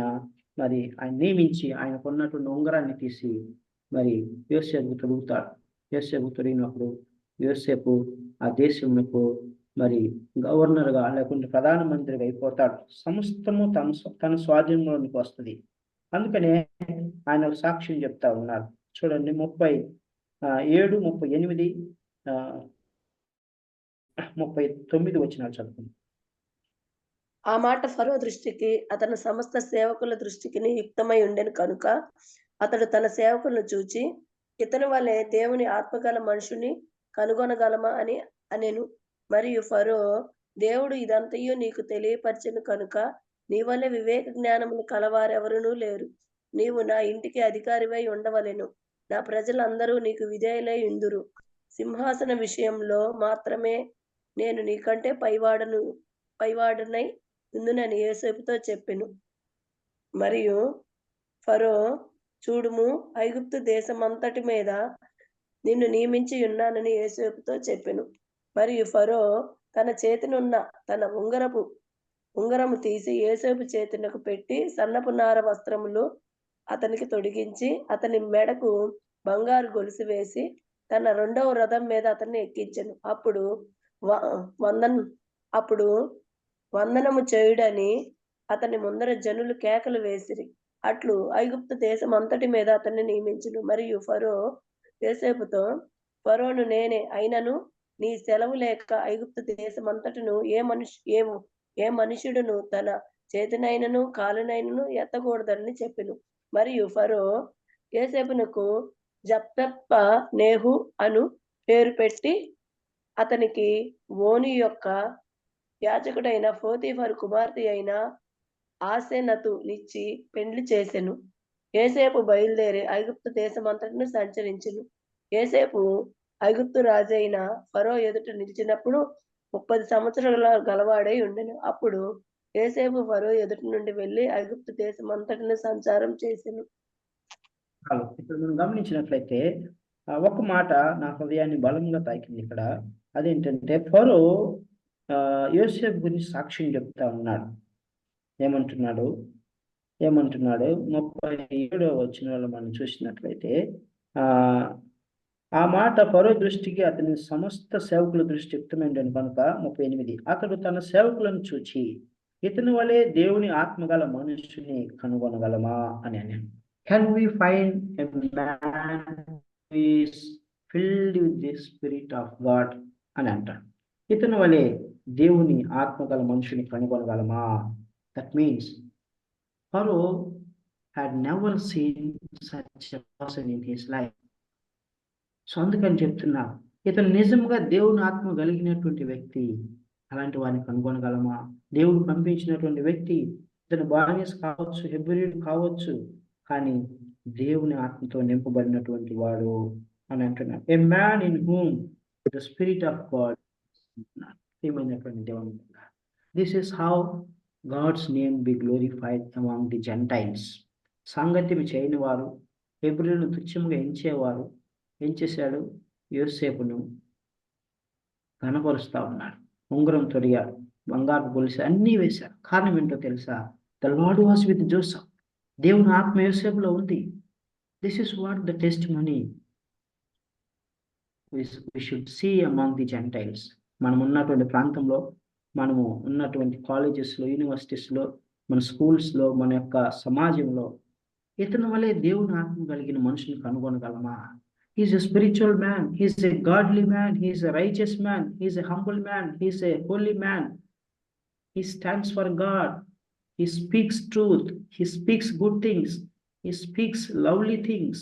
నియమించి ఆయనకున్నటువంటి ఉంగరాన్ని తీసి మరి యోసేపుకు తొడుగుతాడు. యోసేపు తొడిగినప్పుడు యోసేపు ఆ దేశంకు మరి గవర్నర్గా లేకుంటే ప్రధానమంత్రిగా అయిపోతాడు. సమస్తము తన స్వాధీనంలోనికి వస్తుంది. అందుకనే ఆయన ఒక సాక్ష్యం చెప్తా ఉన్నారు. చూడండి 37, 38, 39 వచనాలు చదువుకుంది. ఆ మాట ఫరో దృష్టికి అతని సమస్త సేవకుల దృష్టికి యుక్తమై ఉండెను కనుక అతడు తన సేవకులను చూచి, ఇతని వలె దేవుని ఆత్మగల మనుషుని కనుగొనగలమా అని అనెను. మరియు ఫరో, దేవుడు ఇదంతయు నీకు తెలియపరచెను కనుక నీ వలె వివేక జ్ఞానములు కలవారెవరునూ లేరు. నీవు నా ఇంటికి అధికారివై ఉండవలెను. నా ప్రజలందరూ నీకు విధేయులై ఉందురు. సింహాసన విషయంలో మాత్రమే నేను నీకంటే పైవాడనై ఉందునని యోసేపుతో చెప్పెను. మరియు ఫరో, చూడుము, ఐగుప్తు దేశమంతటి మీద నిన్ను నియమించి ఉన్నానని యోసేపుతో చెప్పెను. మరియు ఫరో తన చేతినున్న తన ఉంగరము తీసి యోసేపు చేతినకు పెట్టి సన్నపు నార వస్త్రములు అతనికి తొడిగించి అతని మెడకు బంగారు గొలుసు వేసి తన 2వ రథం మీద అతన్ని ఎక్కించెను. అప్పుడు వందనము చేయుడని అతని ముందర జనులు కేకలు వేసిరి. అట్లు ఐగుప్తు దేశం అంతటి మీద అతన్ని నియమించును. మరియు ఫరో యోసేపుతో, ఫరోను నేనే అయినను నీ సెలవు లేక ఐగుప్తు దేశం అంతటను ఏ మనుష్యుడును తన చేతినైనను కాలునైనను ఎత్తకూడదని చెప్పెను. మరియు ఫరో యోసేపునకు జప్తప్ప నేహు అను పేరు పెట్టి అతనికి ఓని యొక్క యాజకుడైన పోతీఫరు కుమార్తె అయిన ఆసెనతు నిచ్చి పెండ్లి చేసెను. యోసేపు బయలుదేరి ఐగుప్తు దేశమంతటను సంచరించెను. యోసేపు ఐగుప్తు రాజైన ఫరో ఎదుట నిలిచినప్పుడు 30 సంవత్సరాల గలవాడై ఉండెను. అప్పుడు యోసేపు ఫరో ఎదుట నుండి వెళ్లి ఐగుప్తు దేశమంతటను సంచారం చేసెను. ఇక్కడ మనం గమనించినట్లయితే ఒక మాట నా హృదయాన్ని బలంగా తాకింది ఇక్కడ. అదేంటంటే ఫరో యోసేపు గురించి సాక్ష్యం చెప్తా ఉన్నాడు. ఏమంటున్నాడు 37వ వచనంలో మనం చూసినట్లయితే ఆ మాట ఫరో దృష్టికి అతని సమస్త సేవకుల దృష్టి యుక్తమైనది కనుక 38 అతడు తన సేవకులను చూచి ఇతని వలె దేవుని ఆత్మగల మనుషుని కనుగొనగలమా అని అన్నాను. Can we find a man who is filled with the spirit of God అని అంటాడు. ఇతని వలె దేవుని ఆత్మగల మనుషుని కనుగొనగలమా? That means Pharaoh had never seen such a person in his life. So అందుకని చెప్తున్నా, ఇతను నిజంగా దేవుని ఆత్మ కలిగినటువంటి వ్యక్తి. అలాంటి వారిని కనుగొనగలమా? దేవుడు పంపించినటువంటి వ్యక్తి, ఇతను బానిస కావచ్చు, హెబ్రీయుడు కావచ్చు, కానీ దేవుని ఆత్మతో నింపబడినటువంటి వాడు అని అంటున్నాడు. A man in whom the spirit of God. ఏమైనటువంటి దేవుని, this is how God's name be glorified among the Gentiles. సాంగత్యం చేయని వారు, హెబ్రీయులను తుచ్చముగా ఎంచేవారు ఏం చేశాడు? యోసేపును కనపరుస్తా ఉన్నాడు. ఉంగరం తొడిగాడు, బంగారు గొలుసు అన్నీ వేశాడు. కారణం ఏంటో తెలుసా? The lord was with Joseph. దేవుని ఆత్మ యోసేపులో ఉంది. This is what the testimony we should see among the Gentiles. మనం ఉన్నటువంటి ప్రాంతంలో, మనము ఉన్నటువంటి కాలేజెస్లో, యూనివర్సిటీస్లో, మన స్కూల్స్లో, మన యొక్క సమాజంలో ఇతని వలె దేవుని ఆత్మ కలిగిన మనుషుని కనుగొనగలమా? He's a spiritual man, he's a godly man, he's a righteous man, he's a humble man, he's a holy man. He stands for God, he speaks truth, he speaks good things, he speaks lovely things.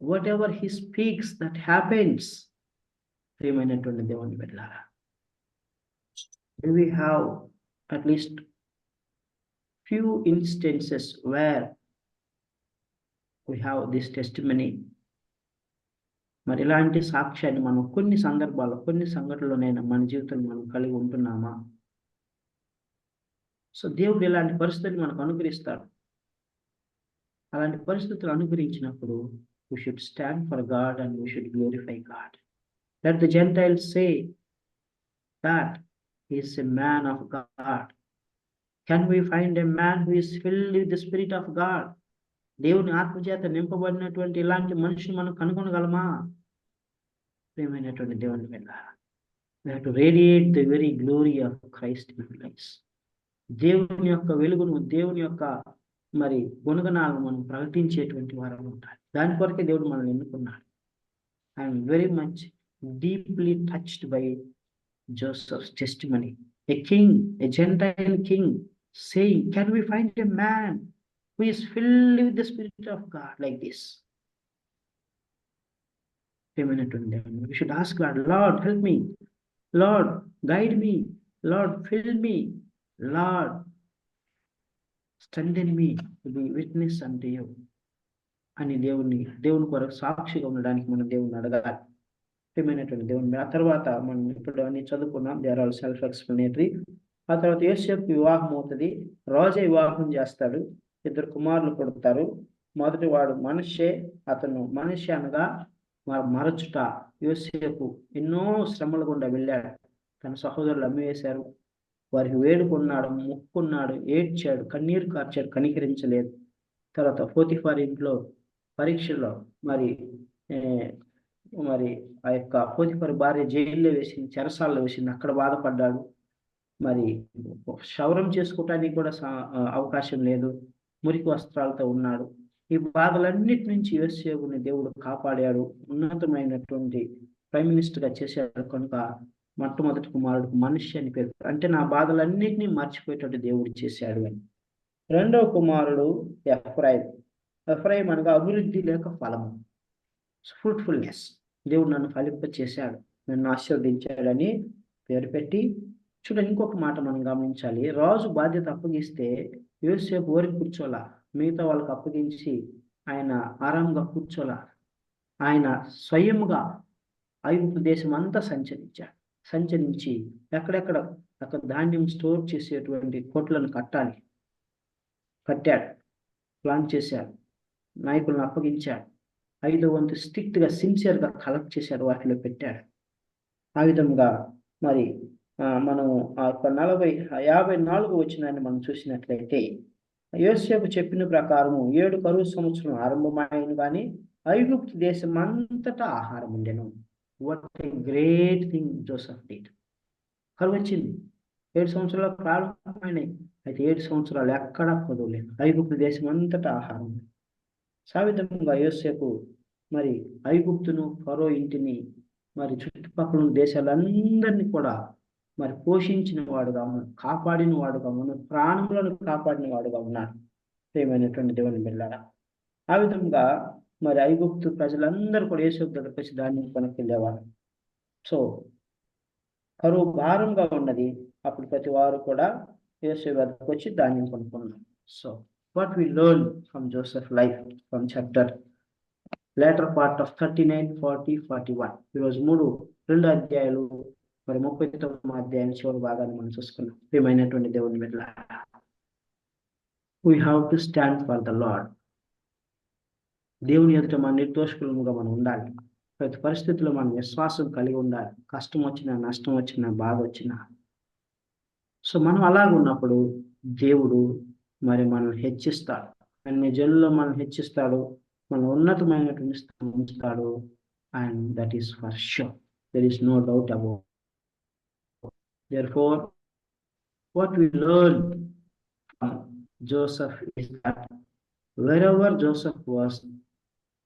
Whatever he speaks, that happens. ప్రియమైనటువంటి దేవుని బిడ్డలారా, we have at least few instances where we have this testimony. మరి ఇలాంటి సాక్ష్యాన్ని మనం కొన్ని సందర్భాల్లో, కొన్ని సంఘటనలోనైనా మన జీవితంలో మనం కలిగి ఉంటున్నామా? సో దేవుడు ఇలాంటి పరిస్థితులు మనకు అనుగ్రహిస్తాడు. అలాంటి పరిస్థితులు అనుగ్రహించినప్పుడు we should stand for God and we should glorify God. Let the Gentiles say that he is a man of God. Can we find a man who is filled with the Spirit of God? దేవుని ఆత్మచేత నింపబడినటువంటి ఇలాంటి మనిషిని మనం కనుగొనగలమా? ప్రియమైనటువంటి దేవుని వెళ్ళారా, we have to radiate the very glory of Christ in our lives. దేవుని యొక్క వెలుగును, దేవుని యొక్క మరి గుణగణాలను మనం ప్రకటించేటువంటి వారు ఉంటారు. దాని కొరకే దేవుడు మనల్ని ఎన్నుకున్నాడు. I'm very much deeply touched by Joseph's testimony. A king, a Gentile king, saying, can we find a man who is filled with the Spirit of God like this? We should ask God, Lord, help me. Lord, guide me. Lord, fill me. Lord, strengthen me to be witness unto you. అని దేవుని కొరకు సాక్షిగా ఉండడానికి మనం దేవుని అడగాలి. ప్రియమైనటువంటి దేవుని ఆ తర్వాత మనం ఇప్పుడు అన్ని చదువుకున్నాం, they are all self explanatory. ఆ తర్వాత యోసేపుకి వివాహం అవుతుంది, రాజే వివాహం చేస్తాడు, 2 కుమారులు పుడతారు. మొదటి వాడు మనష్షే. అతను మనష్షే అనగా మరచుట. యోసేపు ఎన్నో శ్రమల గుండా వెళ్ళాడు. తన సహోదరులు అమ్మివేశారు, వారికి వేడుకున్నాడు, మొక్కున్నాడు, ఏడ్చాడు, కన్నీరు కార్చాడు, కనికరించలేదు. తర్వాత పోతిఫార్ ఇంట్లో పరీక్షలో మరి ఆ యొక్క పోతిఫార్ భార్య జైల్లో వేసింది, చెరసాలలో వేసింది, అక్కడ బాధపడ్డాడు. మరి క్షౌరం చేసుకోవటానికి కూడా అవకాశం లేదు, మురికి వస్త్రాలతో ఉన్నాడు. ఈ బాధలన్నిటి నుంచి యోసేపుని దేవుడు కాపాడాడు, ఉన్నతమైనటువంటి ప్రైమ్ మినిస్టర్గా చేశాడు. కనుక మొట్టమొదటి కుమారుడు మనిషి అని పేరు, అంటే నా బాధలన్నింటినీ మర్చిపోయేటట్టు దేవుడు చేశాడు అని. రెండవ కుమారుడు ఎఫ్రాయిం. ఎఫ్రాయిం అనగా అభివృద్ధి లేక ఫలము, ఫ్రూట్ఫుల్నెస్. దేవుడు నన్ను ఫలింప చేశాడు, నన్ను ఆశీర్వదించాడని పేరు పెట్టి. చూడండి, ఇంకొక మాట మనం గమనించాలి. రాజు బాధ్యత అప్పగిస్తే యోసేపు ఊరికి కూర్చోలా, మిగతా వాళ్ళకి అప్పగించి ఆయన ఆరాంగా కూర్చోలా. ఆయన స్వయంగా ఐగుప్తు దేశం అంతా సంచరించి ఎక్కడెక్కడ అక్కడ ధాన్యం స్టోర్ చేసేటువంటి కొట్లను కట్టాడు, ప్లాన్ చేశాడు, నాయకులను అప్పగించాడు. 5వ వంతు స్ట్రిక్ట్గా సిన్సియర్గా కలెక్ట్ చేశాడు, వాటిలో పెట్టాడు. ఆ విధంగా మరి మనం ఆ 54 వచనాన్ని మనం చూసినట్లయితే, యోసేపు చెప్పిన ప్రకారము 7 కరువు సంవత్సరం ఆరంభమైన కానీ ఐగుప్తు దేశం అంతటా ఆహారం ఉండెను. What a great thing Joseph did. కరువు వచ్చింది, 7 సంవత్సరాలు ప్రారంభమైనాయి, అయితే 7 సంవత్సరాలు ఎక్కడా కొదవలేదు, ఐగుప్తు దేశం అంతటా ఆహారం. సావిధంగా యోసేపు మరి ఐగుప్తును, ఫరో ఇంటిని, మరి చుట్టుపక్కల దేశాలందరినీ కూడా మరి పోషించిన వాడుగా ఉన్నాడు, కాపాడిన వాడుగా ఉన్నాడు, ప్రాణములను కాపాడిన వాడుగా ఉన్నాడు. ప్రియమైనటువంటి దేవుని బిడ్డలారా, ఆ విధంగా మరి ఐగుప్తు ప్రజలందరూ కూడా యోసేపు దగ్గరికి వచ్చి ధాన్యం కొనుక్కెళ్ళేవారు. సో కరువు భారంగా ఉన్నది, అప్పుడు ప్రతి వారు కూడా యోసేపు దగ్గరికి వచ్చి ధాన్యం కొనుక్కున్నారు. So what we learn from Joseph's life from chapter later part of 39, 40, 41. ఈరోజు 2 అధ్యాయాలు మరి 39వ అధ్యాయం చివరి భాగాన్ని మనం చూసుకున్నాం. ప్రియమైనటువంటి దేవుని బిడ్డలారా, we have to stand for the Lord. దేవుని ఎదుట మన నిర్దోషులుగా మనం ఉండాలి. ప్రతి పరిస్థితుల్లో మనం విశ్వాసం కలిగి ఉండాలి. కష్టం వచ్చినా, నష్టం వచ్చినా, బాధ వచ్చినా. సో మనం అలాగున్నప్పుడు దేవుడు మరి మనం హెచ్చిస్తాడు, అన్ని జనుల్లో మనం హెచ్చిస్తాడు, మన ఉన్నతమైనటువంటి స్థానం ఉంచుతాడు. And that is for sure, there is no doubt about. Therefore, what we learn from Joseph is that wherever Joseph was,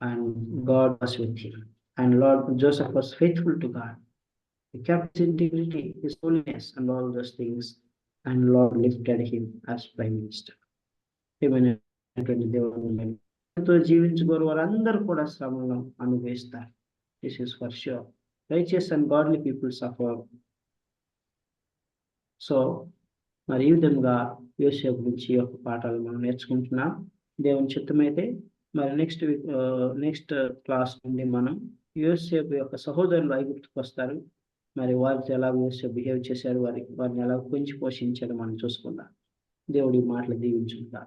and God was with him, and Joseph was faithful to God. He kept his integrity, his holiness, and all those things, and Lord lifted him as prime minister. జీవించుకోరు వారందరూ కూడా శ్రమలను అనుభవిస్తారు. This is for sure. Righteous and godly people suffer. So మరి ఈ విధంగా యోసేపు గురించి ఒక పాఠాలు మనం నేర్చుకుంటున్నాం. దేవుని చిత్తమైతే మరి నెక్స్ట్ క్లాస్ నుండి మనం యోసేపు యొక్క సహోదరులు ఐగుప్తుకు వస్తారు. మరి వారితో ఎలా యోసేపు బిహేవ్ చేశారు, వారిని ఎలా పెంచి పోషించారు మనం చూసుకుందాం. దేవుడి మాటలు దీవించుకుంటా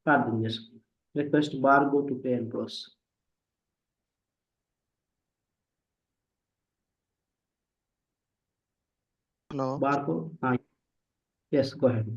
ప్రార్థన చేసుకుంటాం. Request Bargo to pray and close. Hello Bargo, yes, go head.